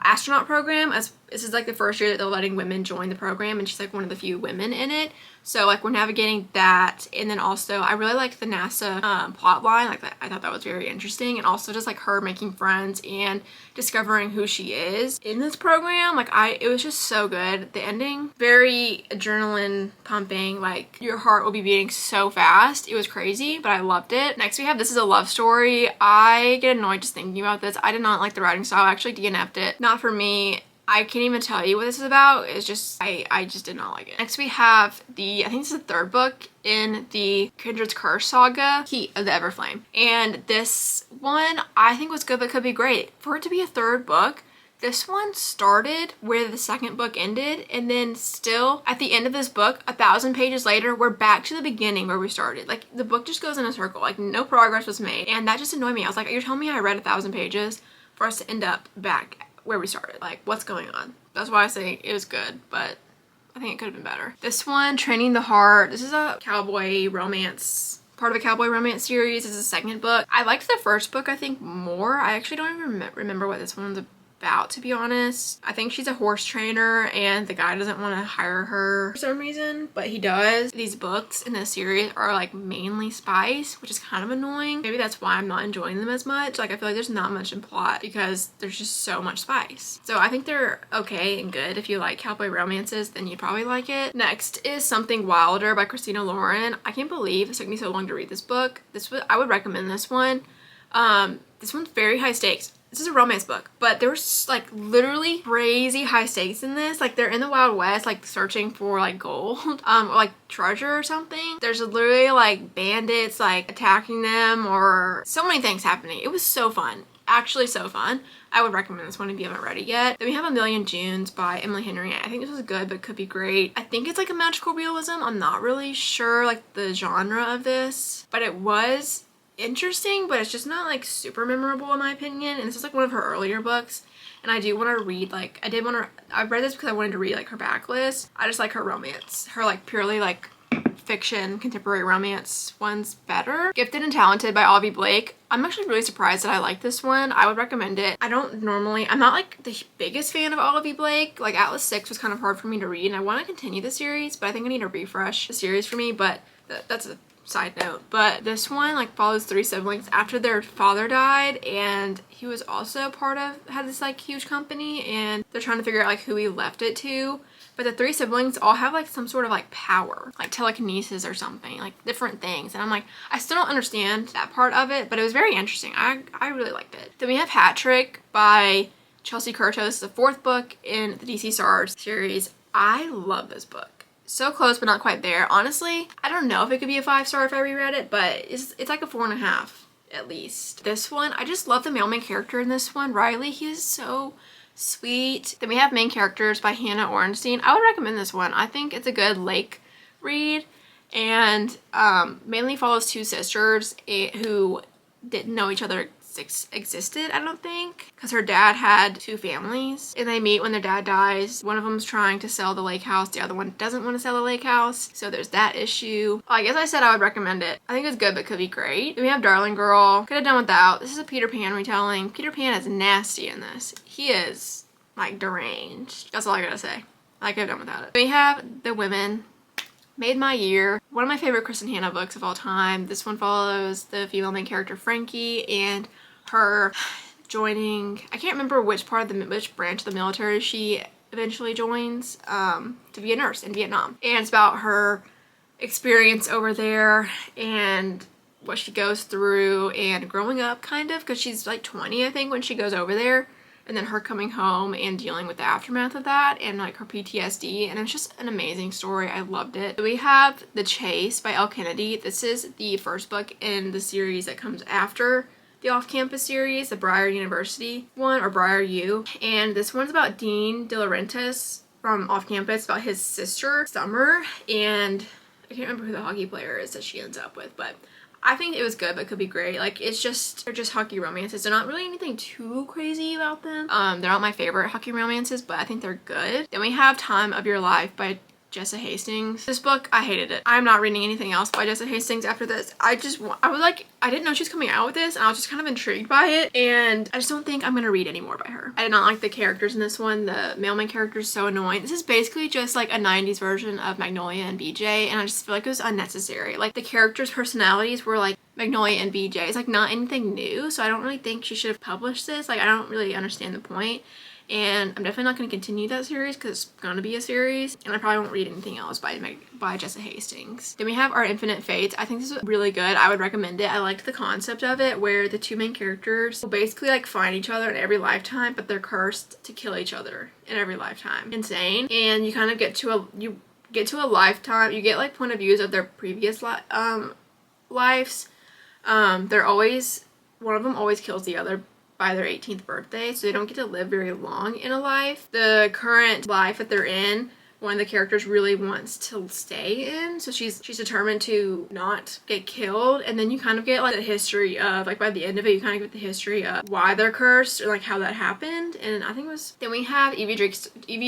astronaut program as this is like the first year that they're letting women join the program, and she's like one of the few women in it. So like we're navigating that, and then also I really liked the NASA plot line. Like I thought that was very interesting, and also just like her making friends and discovering who she is in this program. Like it was just so good. The ending, very adrenaline pumping, like your heart will be beating so fast. It was crazy, but I loved it. Next we have This Is a Love Story. I get annoyed just thinking about this. I did not like the writing style. I actually DNF'd it. Not for me. I can't even tell you what this is about. It's just, I just did not like it. Next we have I think this is the third book in the Kindred's Curse saga, Heat of the Everflame. And this one I think was good but could be great. For it to be a third book, this one started where the second book ended, and then still at the end of this book, 1,000 pages later, we're back to the beginning where we started. Like the book just goes in a circle, like no progress was made. And that just annoyed me. I was like, you're telling me I read 1,000 pages for us to end up back where we started? Like, what's going on? That's why I say it was good, but I think it could have been better. This one, Training the Heart. This is a cowboy romance, part of a cowboy romance series. This is the second book. I liked the first book, I think, more. I actually don't even remember what this one's about, to be honest. I think she's a horse trainer and the guy doesn't want to hire her for some reason, but he does. These books in this series are like mainly spice, which is kind of annoying. Maybe that's why I'm not enjoying them as much. Like I feel like there's not much in plot because there's just so much spice. So I think they're okay and good. If you like cowboy romances, then you'd probably like it. Next is Something Wilder by Christina Lauren. I can't believe it took me so long to read this book. I would recommend this one. This one's very high stakes. This is a romance book, but there's like literally crazy high stakes in this. Like they're in the Wild West, like searching for like gold, or like treasure or something. There's literally like bandits like attacking them, or so many things happening. It was so fun. Actually so fun. I would recommend this one if you haven't read it yet. Then we have A Million Junes by Emily Henry. I think this was good but could be great. I think it's like a magical realism. I'm not really sure like the genre of this, but it was interesting, but it's just not like super memorable in my opinion. And this is like one of her earlier books, and I do want to read, like I read this because I wanted to read like her backlist. I just like her romance, her like purely like fiction contemporary romance one's better. Gifted and Talented by Avi Blake. I'm actually really surprised that I like this one. I would recommend it. I'm not like the biggest fan of Avi Blake. Like Atlas 6 was kind of hard for me to read, and I want to continue the series, but I think I need to refresh the series for me. But that's a side note. But this one like follows 3 siblings after their father died, and he was also had this like huge company, and they're trying to figure out like who he left it to. But the 3 siblings all have like some sort of like power, like telekinesis or something, like different things. And I'm like, I still don't understand that part of it, but it was very interesting. I really liked it. Then we have Hat Trick by Chelsea Curtis, the 4th book in the DC Stars series. I love this book. So close, but not quite there. Honestly, I don't know if it could be a 5-star if I reread it, but it's like a 4.5 at least. This one, I just love the male main character in this one, Riley. He is so sweet. Then we have Main Characters by Hannah Orenstein. I would recommend this one. I think it's a good lake read, and mainly follows 2 sisters who didn't know each other existed, I don't think, because her dad had 2 families, and they meet when their dad dies. One of them's trying to sell the lake house, the other one doesn't want to sell the lake house, so there's that issue. I guess I said I would recommend it. I think it's good but could be great. Then we have Darling Girl. Could have done without. This is a Peter Pan retelling. Peter Pan is nasty in this. He is like deranged. That's all I gotta say. I could have done without it. We have The Women. Made my year. One of my favorite Kristen Hanna books of all time. This one follows the female main character Frankie and her joining, I can't remember which branch of the military she eventually joins, to be a nurse in Vietnam. And it's about her experience over there and what she goes through and growing up, kind of, because she's like 20 I think when she goes over there, and then her coming home and dealing with the aftermath of that and like her PTSD, and it's just an amazing story. I loved it. We have The Chase by Elle Kennedy. This is the first book in the series that comes after the off-campus series, the Briar University one, or Briar U. And this one's about Dean De Laurentiis from off-campus, about his sister, Summer, and I can't remember who the hockey player is that she ends up with, but I think it was good but could be great. Like, they're just hockey romances. They're not really anything too crazy about them. They're not my favorite hockey romances, but I think they're good. Then we have Time of Your Life by Jessa Hastings. This book, I hated it. I'm not reading anything else by Jessa Hastings after this. I was like, I didn't know she was coming out with this, and I was just kind of intrigued by it, and I just don't think I'm gonna read any more by her. I did not like the characters in this one. The mailman character is so annoying. This is basically just like a 90s version of Magnolia and BJ, and I just feel like it was unnecessary. Like, the characters' personalities were like Magnolia and BJ. It's like not anything new, so I don't really think she should have published this. Like, I don't really understand the point. And I'm definitely not going to continue that series because it's going to be a series, and I probably won't read anything else by Jessa Hastings. Then we have Our Infinite Fates. I think this is really good. I would recommend it. I liked the concept of it where the two main characters will basically like find each other in every lifetime, but they're cursed to kill each other in every lifetime. Insane. And you kind of get to a lifetime. You get like point of views of their previous lives. One of them always kills the other by their 18th birthday, so they don't get to live very long in a life. The current life that they're in, one of the characters really wants to stay in, so she's determined to not get killed. And then you kind of get like the history of, like, by the end of it, you kind of get the history of why they're cursed or like how that happened. And I think it was, then we have Evie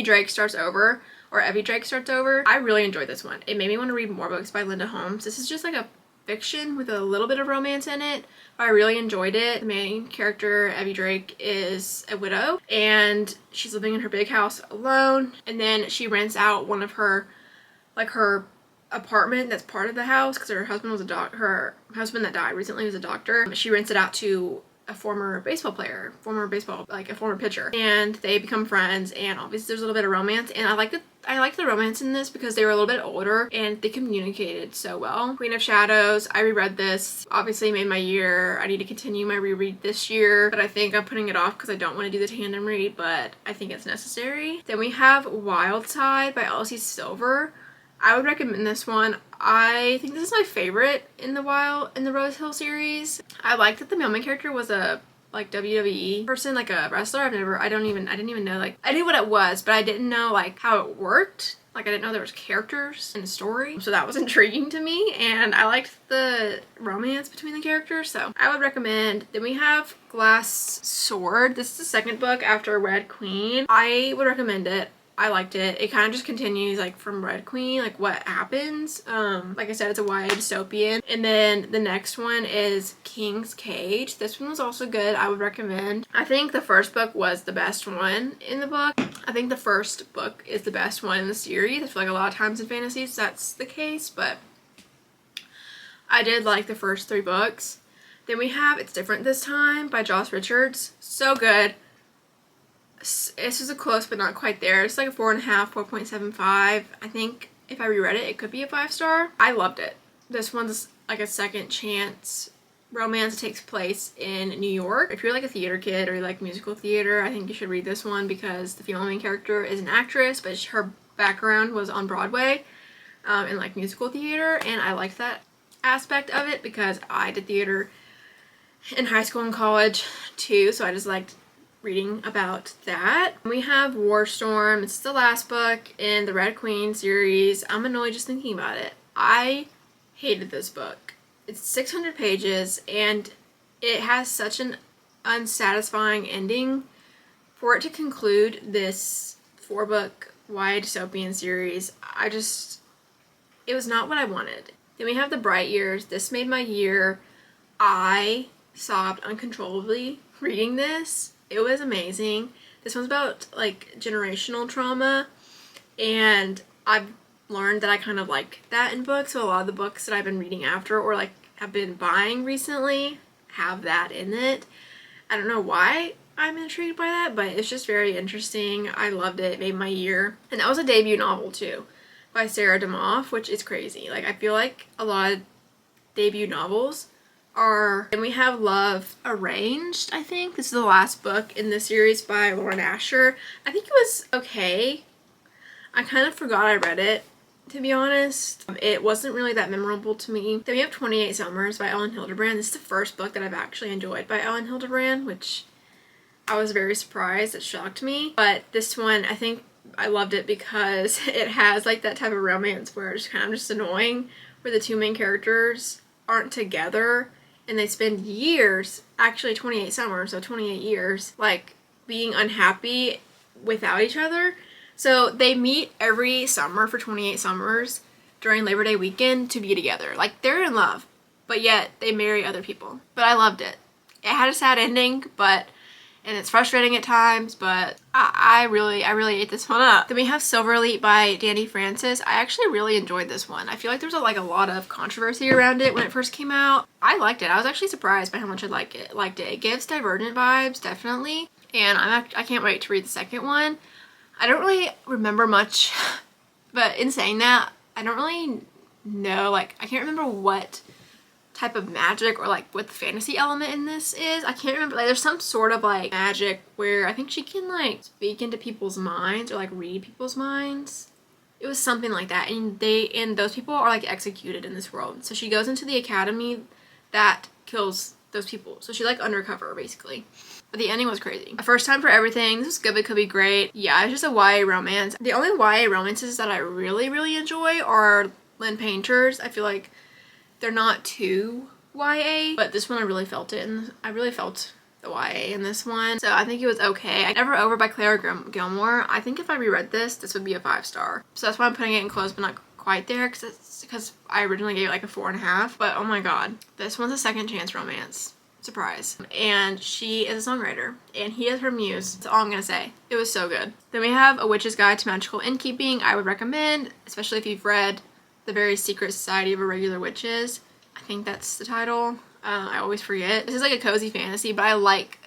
Drake Starts Over, or Evie Drake Starts Over. I really enjoyed this one. It made me want to read more books by Linda Holmes. This is just like a fiction with a little bit of romance in it, but I really enjoyed it. The main character, Evie Drake, is a widow, and she's living in her big house alone, and then she rents out one of her apartment that's part of the house because her husband was her husband that died recently was a doctor. She rents it out to a former baseball player, like a former pitcher, and they become friends, and obviously there's a little bit of romance, and I liked the romance in this because they were a little bit older and they communicated so well. Queen of Shadows, I reread this, obviously made my year. I need to continue my reread this year, but I think I'm putting it off because I don't want to do the tandem read, but I think it's necessary. Then we have Wild Side by Elsie Silver. I would recommend this one. I think this is my favorite in the Rose Hill series. I like that the mailman character was a like WWE person, like a wrestler. I didn't even know, like, I knew what it was, but I didn't know like how it worked. Like, I didn't know there was characters in the story, so that was intriguing to me, and I liked the romance between the characters, so I would recommend. Then we have Glass Sword. This is the second book after Red Queen. I would recommend it. I liked it. It kind of just continues like from Red Queen, like what happens. Like I said, it's a YA dystopian. And then the next one is King's Cage. This one was also good. I would recommend. I think the first book was the best one in the book. I think the first book is the best one in the series. I feel like a lot of times in fantasies that's the case, but I did like the first 3 books. Then we have It's Different This Time by Joss Richards. So good. This is a close but not quite there. It's like a 4.5, 4.75. I think if I reread it, it could be a 5-star. I loved it. This one's like a second chance romance. It takes place in New York. If you're like a theater kid or you like musical theater, I think you should read this one because the female main character is an actress, but her background was on Broadway in like musical theater, and I like that aspect of it because I did theater in high school and college too, so I just liked reading about that. We have War Storm. It's the last book in the Red Queen series. I'm annoyed just thinking about it. I hated this book. It's 600 pages and it has such an unsatisfying ending. For it to conclude this 4-book YA dystopian series, it was not what I wanted. Then we have The Bright Years. This made my year. I sobbed uncontrollably reading this. It was amazing. This one's about like generational trauma, and I've learned that I kind of like that in books. So a lot of the books that I've been reading after or like have been buying recently have that in it. I don't know why I'm intrigued by that, but it's just very interesting. I loved it. It made my year. And that was a debut novel too by Sarah DeMoff, which is crazy. Like, I feel like a lot of debut novels are. And we have Love Arranged, I think. This is the last book in the series by Lauren Asher. I think it was okay. I kind of forgot I read it, to be honest. It wasn't really that memorable to me. Then we have 28 Summers by Ellen Hildebrand. This is the first book that I've actually enjoyed by Ellen Hildebrand, which I was very surprised. It shocked me. But this one, I think I loved it because it has like that type of romance where it's kind of just annoying, where the two main characters aren't together and they spend years, actually 28 summers, so 28 years, like being unhappy without each other. So they meet every summer for 28 summers during Labor Day weekend to be together. Like, they're in love, but yet they marry other people. But I loved it. It had a sad ending, and it's frustrating at times, but I really ate this one up. Then we have Silver Elite by Danny Francis. I actually really enjoyed this one. I feel like there was a lot of controversy around it when it first came out. I liked it. I was actually surprised by how much I liked it. It gives Divergent vibes, definitely. And I can't wait to read the second one. I don't really remember much, but in saying that, I don't really know, I can't remember what type of magic or what the fantasy element in this is. I can't remember. There's some sort of magic where I think she can speak into people's minds or read people's minds. It was something like that, and those people are executed in this world. So she goes into the academy that kills those people. So she's undercover basically. But the ending was crazy. A first time for everything. This is good but could be great. Yeah, it's just a YA romance. The only YA romances that I really enjoy are Lynn Painter's. I feel like they're not too YA, but this one I really felt it, and I really felt the YA in this one. So I think it was okay. Never Over by Clara Gilmore. I think if I reread this would be a 5-star. So that's why I'm putting it in close but not quite there, because I originally gave it a 4.5. But oh my god, this one's a second chance romance. Surprise. And she is a songwriter, and he is her muse. That's all I'm gonna say. It was so good. Then we have A Witch's Guide to Magical Innkeeping. I would recommend, especially if you've read The Very Secret Society of Irregular Witches. I think that's the title. I always forget. This is a cozy fantasy, but I like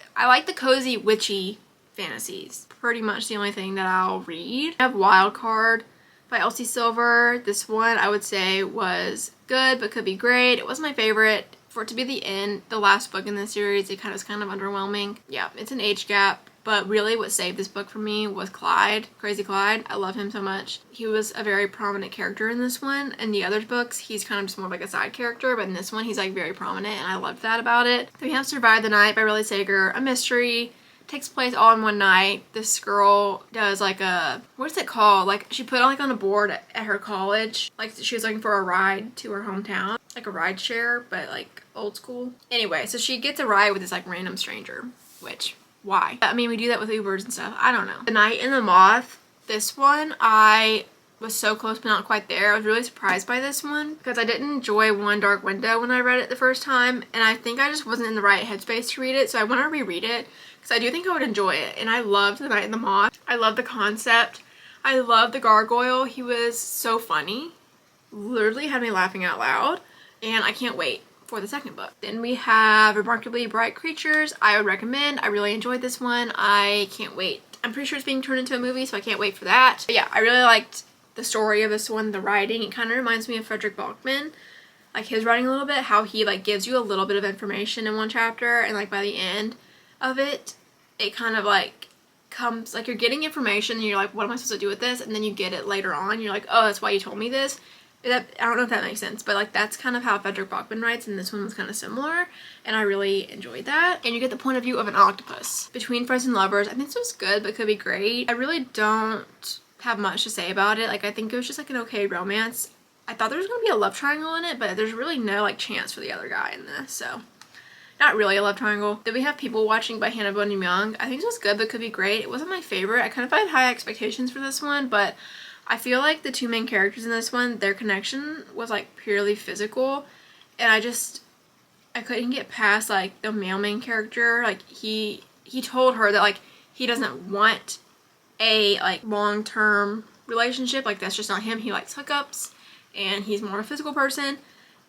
the cozy witchy fantasies. Pretty much the only thing that I'll read. I have Wild Card by Elsie Silver. This one I would say was good but could be great. It wasn't my favorite. For it to be the last book in this series, it was kind of underwhelming. Yeah, it's an age gap, but really what saved this book for me was Clyde, Crazy Clyde. I love him so much. He was a very prominent character in this one. In the other books, he's kind of just more a side character, but in this one, he's very prominent, and I loved that about it. Then we have Survive the Night by Riley Sager, a mystery. Takes place all in one night. This girl does what is it called? She put on a board at her college. She was looking for a ride to her hometown. A ride share, but old school. Anyway, so she gets a ride with this random stranger, which, why? I mean, we do that with Ubers and stuff. I don't know. The Night and the Moth. This one, I was so close but not quite there. I was really surprised by this one because I didn't enjoy One Dark Window when I read it the first time, and I think I just wasn't in the right headspace to read it, so I want to reread it because I do think I would enjoy it. And I loved The Night and the Moth. I love the concept. I love the gargoyle. He was so funny. Literally had me laughing out loud, and I can't wait for the second book. Then we have Remarkably Bright Creatures. I would recommend. I really enjoyed this one. I can't wait. I'm pretty sure it's being turned into a movie, so I can't wait for that. But yeah, I really liked the story of this one, the writing. It kind of reminds me of Frederick Bachman, his writing a little bit, how he gives you a little bit of information in one chapter, and by the end of it, it kind of comes, you're getting information and you're what am I supposed to do with this? And then you get it later on. You're oh, that's why you told me this. I don't know if that makes sense, but that's kind of how Frederick Bachman writes, and this one was kind of similar, and I really enjoyed that. And you get the point of view of an octopus. Between Friends and Lovers, I think this was good but could be great. I really don't have much to say about it. I think it was just an okay romance. I thought there was going to be a love triangle in it, but there's really no chance for the other guy in this, so not really a love triangle. Then we have People Watching by Hannah Bonham Young. I think this was good but could be great. It wasn't my favorite. I kind of had high expectations for this one, but I feel the two main characters in this one, their connection was purely physical, and I couldn't get past the male main character. He told her that he doesn't want a long-term relationship. That's just not him. He likes hookups, and he's more a physical person,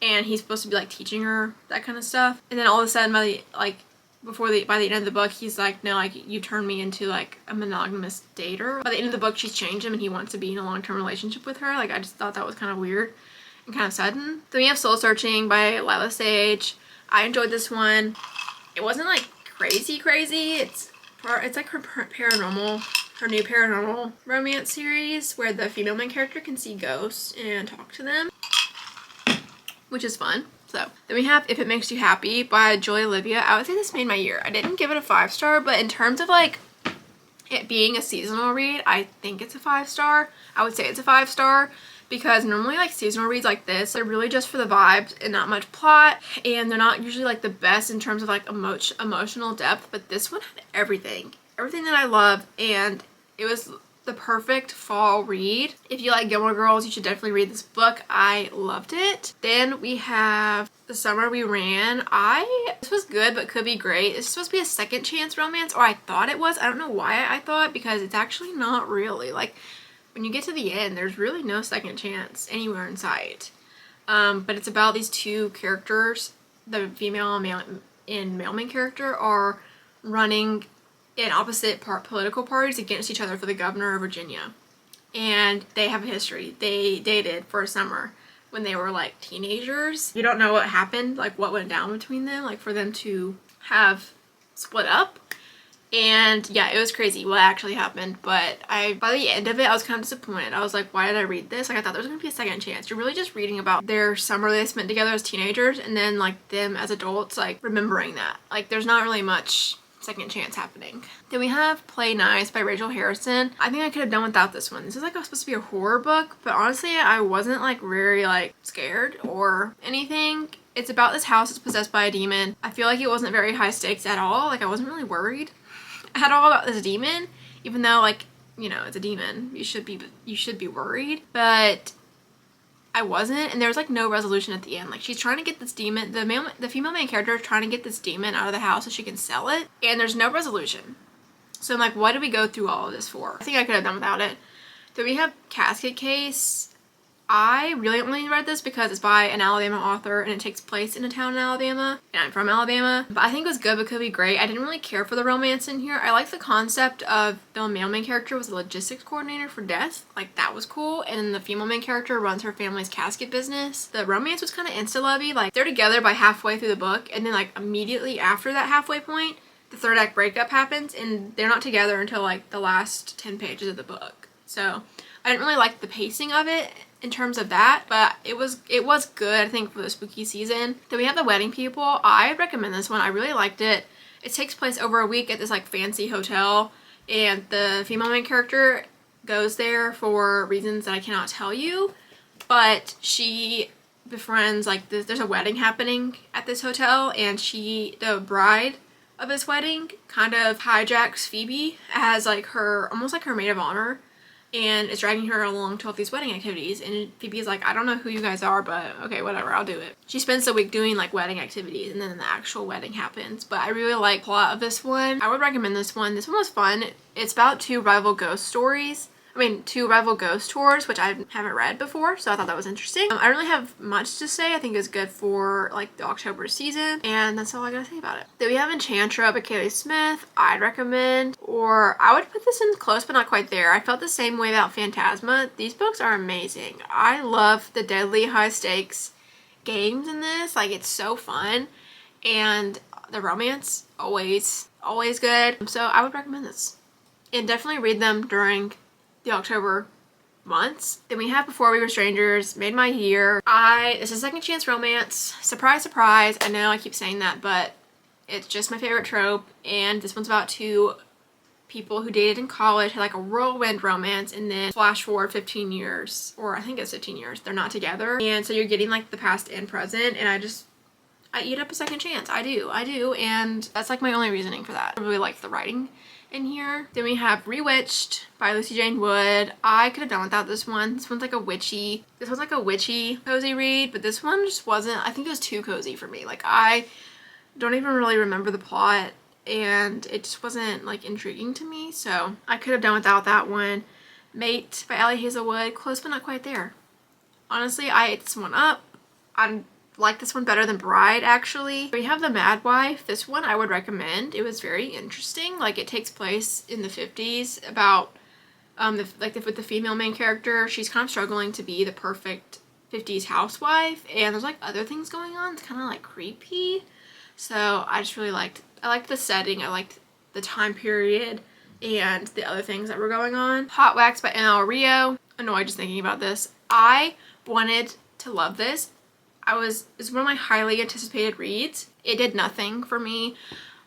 and he's supposed to be teaching her that kind of stuff. And then all of a sudden by the end of the book, he's no, you turned me into a monogamous dater. By the end of the book, she's changed him and he wants to be in a long-term relationship with her. I just thought that was kind of weird and kind of sudden. Then we have Soul Searching by Lila Sage. I enjoyed this one. It wasn't crazy. It's her new paranormal romance series where the female main character can see ghosts and talk to them, which is fun. So then we have If It Makes You Happy by Joy Olivia. I would say this made my year. I didn't give it a 5-star, but in terms of it being a seasonal read, I think it's a 5-star. I would say it's a 5-star because normally seasonal reads like this, they're really just for the vibes and not much plot, and they're not usually the best in terms of emotional depth, but this one had everything that I love, and it was the perfect fall read. If you like Gilmore Girls, you should definitely read this book. I loved it. Then we have The Summer We Ran. This was good but could be great. It's supposed to be a second chance romance, or I thought it was. I don't know why I thought, because it's actually not really. Like, when you get to the end, there's really no second chance anywhere in sight. But it's about these two characters. The female and male main character are running in opposite political parties against each other for the governor of Virginia. And they have a history. They dated for a summer when they were like teenagers. You don't know what happened, like what went down between them, like for them to have split up. And yeah, it was crazy what actually happened. But by the end of it, I was kind of disappointed. I was like, why did I read this? Like, I thought there was gonna be a second chance. You're really just reading about their summer they spent together as teenagers, and then like them as adults, like remembering that. Like, there's not really much second chance happening. Then we have Play Nice by Rachel Harrison. I think I could have done without this one. This is like supposed to be a horror book, but honestly I wasn't like very like scared or anything. It's about this house that's possessed by a demon. I feel like it wasn't very high stakes at all. Like, I wasn't really worried at all about this demon, even though, like, you know, it's a demon. You should be worried, but I wasn't. And there was like no resolution at the end. Like, she's trying to get this demon, the female main character is trying to get this demon out of the house so she can sell it, and there's no resolution. So I'm like, why did we go through all of this for? I think I could have done without it. Then we have Casket Case. I really only read this because it's by an Alabama author and it takes place in a town in Alabama, and I'm from Alabama. But I think it was good but could be great. I didn't really care for the romance in here. I like the concept of the male main character was a logistics coordinator for death. Like, that was cool. And then the female main character runs her family's casket business. The romance was kind of insta-lovey. Like, they're together by halfway through the book, and then like immediately after that halfway point, the third act breakup happens, and they're not together until like the last 10 pages of the book. So I didn't really like the pacing of it in terms of that, but it was good, I think, for the spooky season. Then we have The Wedding People. I recommend this one. I really liked it. It takes place over a week at this like fancy hotel, and the female main character goes there for reasons that I cannot tell you, but she befriends like there's a wedding happening at this hotel, and the bride of this wedding kind of hijacks Phoebe as like almost like her maid of honor, and is dragging her along to all these wedding activities. And Phoebe's like, I don't know who you guys are, but okay, whatever, I'll do it. She spends the week doing like wedding activities, and then the actual wedding happens. But I really like the plot of this one. I would recommend this one. This one was fun. It's about two rival ghost tours, which I haven't read before, so I thought that was interesting. I don't really have much to say. I think it's good for like the October season, and that's all I gotta say about it. Then we have Enchantra by Kaylee Smith. I'd recommend, or I would put this in close but not quite there. I felt the same way about Phantasma. These books are amazing. I love the deadly high stakes games in this. Like, it's so fun, and the romance always good. So I would recommend this, and definitely read them during the October months. Then we have Before We Were Strangers, made my year. This is a second chance romance. Surprise, surprise. I know I keep saying that, but it's just my favorite trope. And this one's about two people who dated in college, had like a whirlwind romance, and then flash forward 15 years, or I think it's 15 years, they're not together. And so you're getting like the past and present, and I eat up a second chance. I do. And that's like my only reasoning for that. I really like the writing in here. Then we have Rewitched by Lucy Jane Wood. I could have done without this one. This one's like a witchy cozy read, but this one just wasn't. I think it was too cozy for me. Like, I don't even really remember the plot, and it just wasn't like intriguing to me, so I could have done without that one. Mate by Allie Hazelwood, close but not quite there. Honestly, I ate this one up. I like this one better than Bride, actually. We have The Mad Wife. This one I would recommend. It was very interesting. Like, it takes place in the 50s about with the female main character. She's kind of struggling to be the perfect 50s housewife, and there's like other things going on. It's kind of like creepy. So I just really liked the setting. I liked the time period and the other things that were going on. Hot Wax by NL Rio. Annoyed just thinking about this. I wanted to love this. It's one of my highly anticipated reads. It did nothing for me.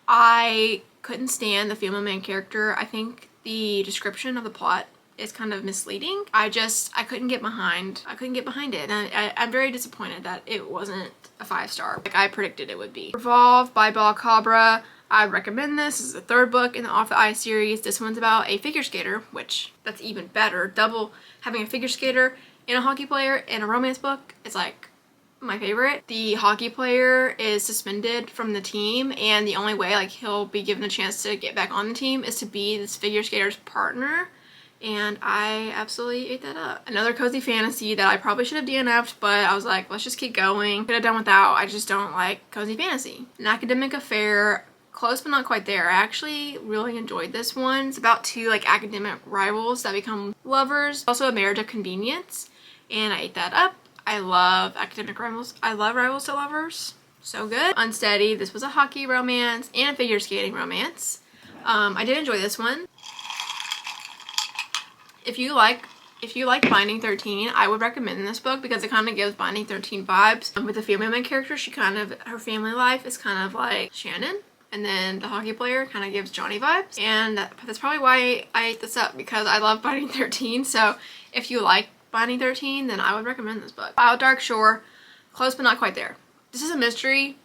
I couldn't stand the female main character. I think the description of the plot is kind of misleading. I couldn't get behind it, and I'm very disappointed that it wasn't a 5-star like I predicted it would be. Revolve by Bala Cabra. I recommend this. This is the third book in the Off the Ice series. This one's about a figure skater, which that's even better. Double having a figure skater and a hockey player in a romance book is like my favorite. The hockey player is suspended from the team, and the only way like he'll be given a chance to get back on the team is to be this figure skater's partner. And I absolutely ate that up. Another cozy fantasy that I probably should have DNF'd, but I was like, let's just keep going. Could have done without. I just don't like cozy fantasy. An Academic Affair, close but not quite there. I actually really enjoyed this one. It's about two like academic rivals that become lovers. Also a marriage of convenience, and I ate that up. I love academic rivals. I love rivals to lovers. So good. Unsteady. This was a hockey romance and a figure skating romance. I did enjoy this one. If you like Binding 13, I would recommend this book because it kind of gives Binding 13 vibes. With the family main character, her family life is kind of like Shannon. And then the hockey player kind of gives Johnny vibes. And that's probably why I ate this up, because I love Binding 13. So if you like Binding 13, then I would recommend this book. Wild Dark Shore, close but not quite there. This is a mystery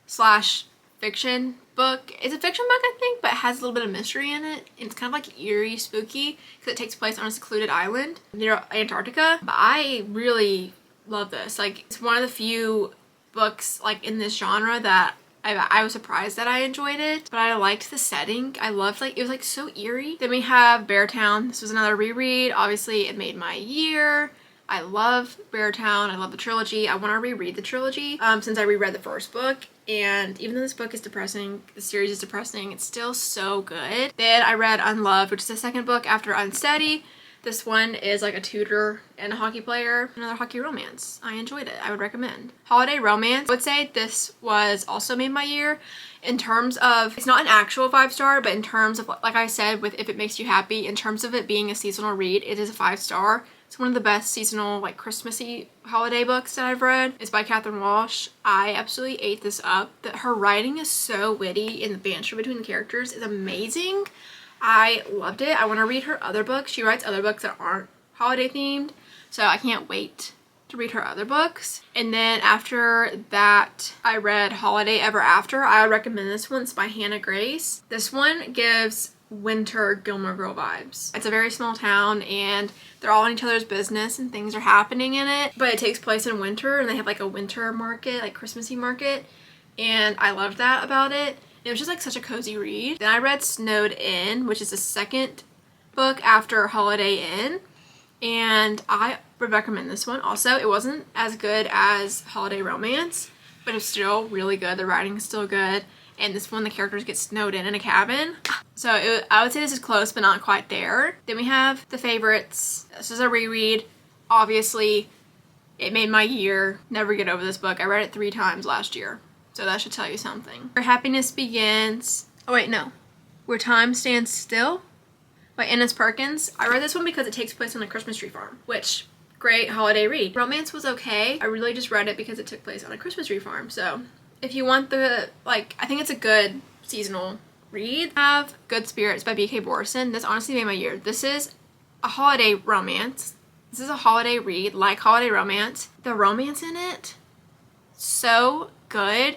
/ fiction book. It's a fiction book, I think, but it has a little bit of mystery in it. And it's kind of like eerie, spooky, because it takes place on a secluded island near Antarctica. But I really love this. Like, it's one of the few books like in this genre that I was surprised that I enjoyed it, but I liked the setting. I loved, like, it was like so eerie. Then we have Beartown. This was another reread. Obviously, it made my year. I love Beartown. I love the trilogy. I want to reread the trilogy since I reread the first book. And even though this book is depressing, the series is depressing, it's still so good. Then I read Unloved, which is the second book after Unsteady. This one is like a tutor and a hockey player. Another hockey romance. I enjoyed it. I would recommend. Holiday Romance. I would say this was also made my year in terms of, it's not an actual 5-star, but in terms of, like I said, with If It Makes You Happy, in terms of it being a seasonal read, it is a 5-star. It's one of the best seasonal, like, Christmassy holiday books that I've read. It's by Catherine Walsh. I absolutely ate this up. Her writing is so witty, and the banter between the characters is amazing. I loved it. I want to read her other books. She writes other books that aren't holiday themed, so I can't wait to read her other books. And then after that, I read Holiday Ever After. I would recommend this one. It's by Hannah Grace. This one gives winter Gilmore Girl vibes. It's a very small town, and they're all in each other's business and things are happening in it, but it takes place in winter, and they have like a winter market, like Christmassy market, and I loved that about it. It was just like such a cozy read. Then I read Snowed In, which is the second book after Holiday Inn, and I would recommend this one also. It wasn't as good as Holiday Romance, but it's still really good. The writing is still good. And this one, the characters get snowed in a cabin. So I would say this is close, but not quite there. Then we have The Favorites. This is a reread. Obviously, it made my year. Never get over this book. I read it 3 times last year. So that should tell you something. Where Happiness Begins. Oh wait, no. Where Time Stands Still by Ennis Perkins. I read this one because it takes place on a Christmas tree farm, which, great holiday read. Romance was okay. I really just read it because it took place on a Christmas tree farm. So if you want the, like, I think it's a good seasonal read. I have Good Spirits by B.K. Borson. This honestly made my year. This is a holiday romance. This is a holiday read, like holiday romance. The romance in it, so good.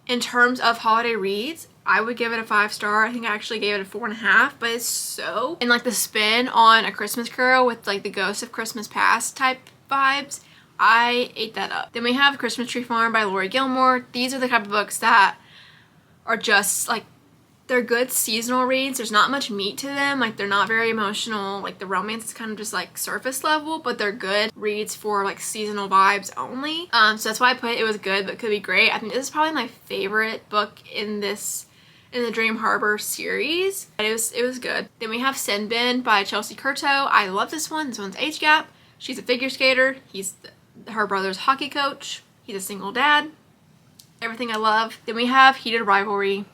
In terms of holiday reads, I would give it a 5-star. I think I actually gave it a 4.5, but it's so, and like the spin on A Christmas Carol with like the Ghost of Christmas Past type vibes, I ate that up. Then we have Christmas Tree Farm by Lori Gilmore. These are the type of books that are just like, they're good seasonal reads. There's not much meat to them. Like, they're not very emotional. Like, the romance is kind of just like surface level, but they're good reads for like seasonal vibes only. So that's why I put it was good, but could be great. I think this is probably my favorite book in the Dream Harbor series. But it was good. Then we have Sin Bin by Chelsea Curto. I love this one. This one's age gap. She's a figure skater. He's her brother's hockey coach. He's a single dad. Everything I love. Then we have Heated Rivalry.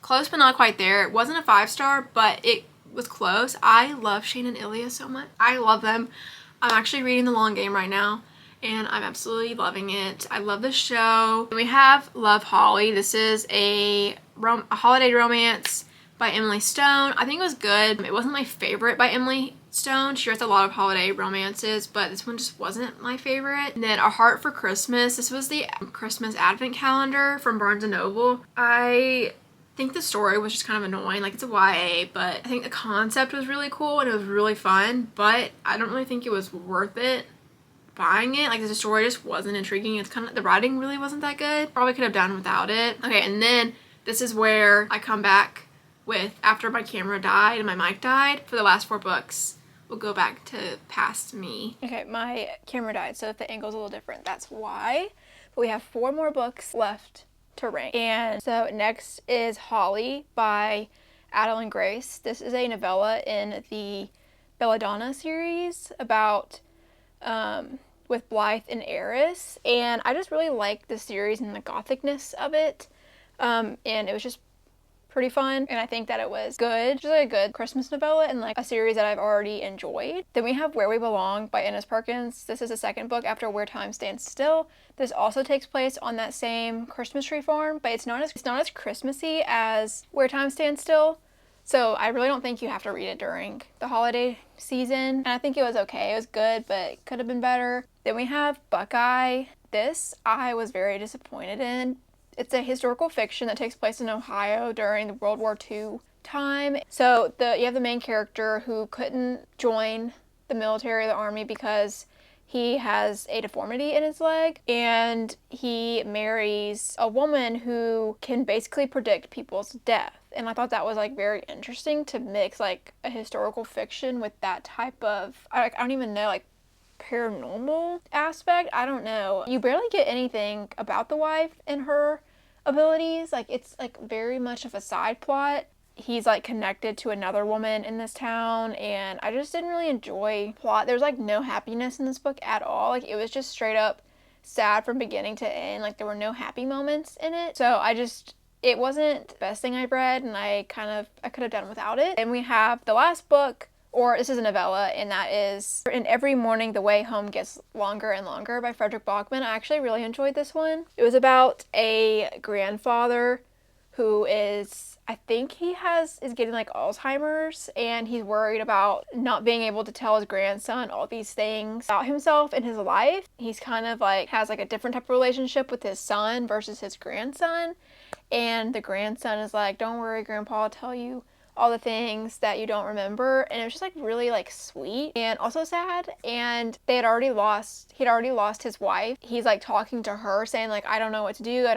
Close but not quite there. It wasn't a 5-star, but it was close. I love Shane and Ilya so much. I love them. I'm actually reading The Long Game right now, and I'm absolutely loving it. I love the show. Then we have Love, Holly. This is a holiday romance by Emily Stone. I think it was good. It wasn't my favorite by Emily Stone. She writes a lot of holiday romances, but this one just wasn't my favorite. And then A Heart for Christmas. This was the Christmas advent calendar from Barnes & Noble. I I think the story was just kind of annoying. Like, it's a YA, but I think the concept was really cool and it was really fun, but I don't really think it was worth it buying it. Like, the story just wasn't intriguing. It's kind of, the writing really wasn't that good. Probably could have done without it. Okay, and then this is where I come back with, after my camera died and my mic died, for the last 4 books. We'll go back to past me. Okay, my camera died, so if the angle's a little different, that's why. But we have 4 more books left to rank. And so next is Holly by Adeline Grace. This is a novella in the Belladonna series about with Blythe and Eris, and I just really liked the series and the gothicness of it, and it was just pretty fun, and I think that it was good, just like a good Christmas novella and like a series that I've already enjoyed. Then we have Where We Belong by Ennis Perkins. This is the 2nd book after Where Time Stands Still. This also takes place on that same Christmas tree farm, but it's not as Christmassy as Where Time Stands Still. So I really don't think you have to read it during the holiday season. And I think it was okay. It was good, but it could have been better. Then we have Buckeye. This I was very disappointed in. It's a historical fiction that takes place in Ohio during the World War II time. So you have the main character who couldn't join the military or the army because he has a deformity in his leg, and he marries a woman who can basically predict people's death. And I thought that was like very interesting to mix like a historical fiction with that type of, I don't even know, like paranormal aspect. I don't know. You barely get anything about the wife and her abilities. Like, it's like very much of a side plot. He's like connected to another woman in this town, and I just didn't really enjoy plot. There's like no happiness in this book at all. Like, it was just straight up sad from beginning to end. Like, there were no happy moments in it. So it wasn't the best thing I've read, and I could have done without it. And we have the last book, or this is a novella, and that is In Every Morning the Way Home Gets Longer and Longer by Frederick Bachman. I actually really enjoyed this one. It was about a grandfather who is, I think he is getting like Alzheimer's, and he's worried about not being able to tell his grandson all these things about himself and his life. He's kind of like has like a different type of relationship with his son versus his grandson, and the grandson is like, "Don't worry, Grandpa, I'll tell you all the things that you don't remember." And it was just like really like sweet and also sad. And he'd already lost his wife. He's like talking to her saying like, "I don't know what to do.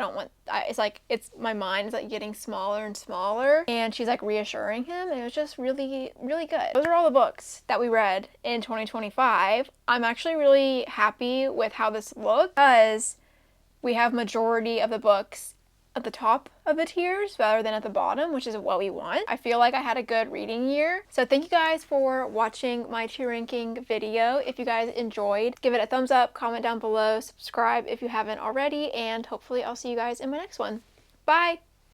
It's my mind is like getting smaller and smaller." And she's like reassuring him, and it was just really, really good. Those are all the books that we read in 2025. I'm actually really happy with how this looked because we have majority of the books at the top of the tiers rather than at the bottom, which is what we want. I feel like I had a good reading year. So thank you guys for watching my tier ranking video. If you guys enjoyed, give it a thumbs up, comment down below, subscribe if you haven't already, and hopefully I'll see you guys in my next one. Bye!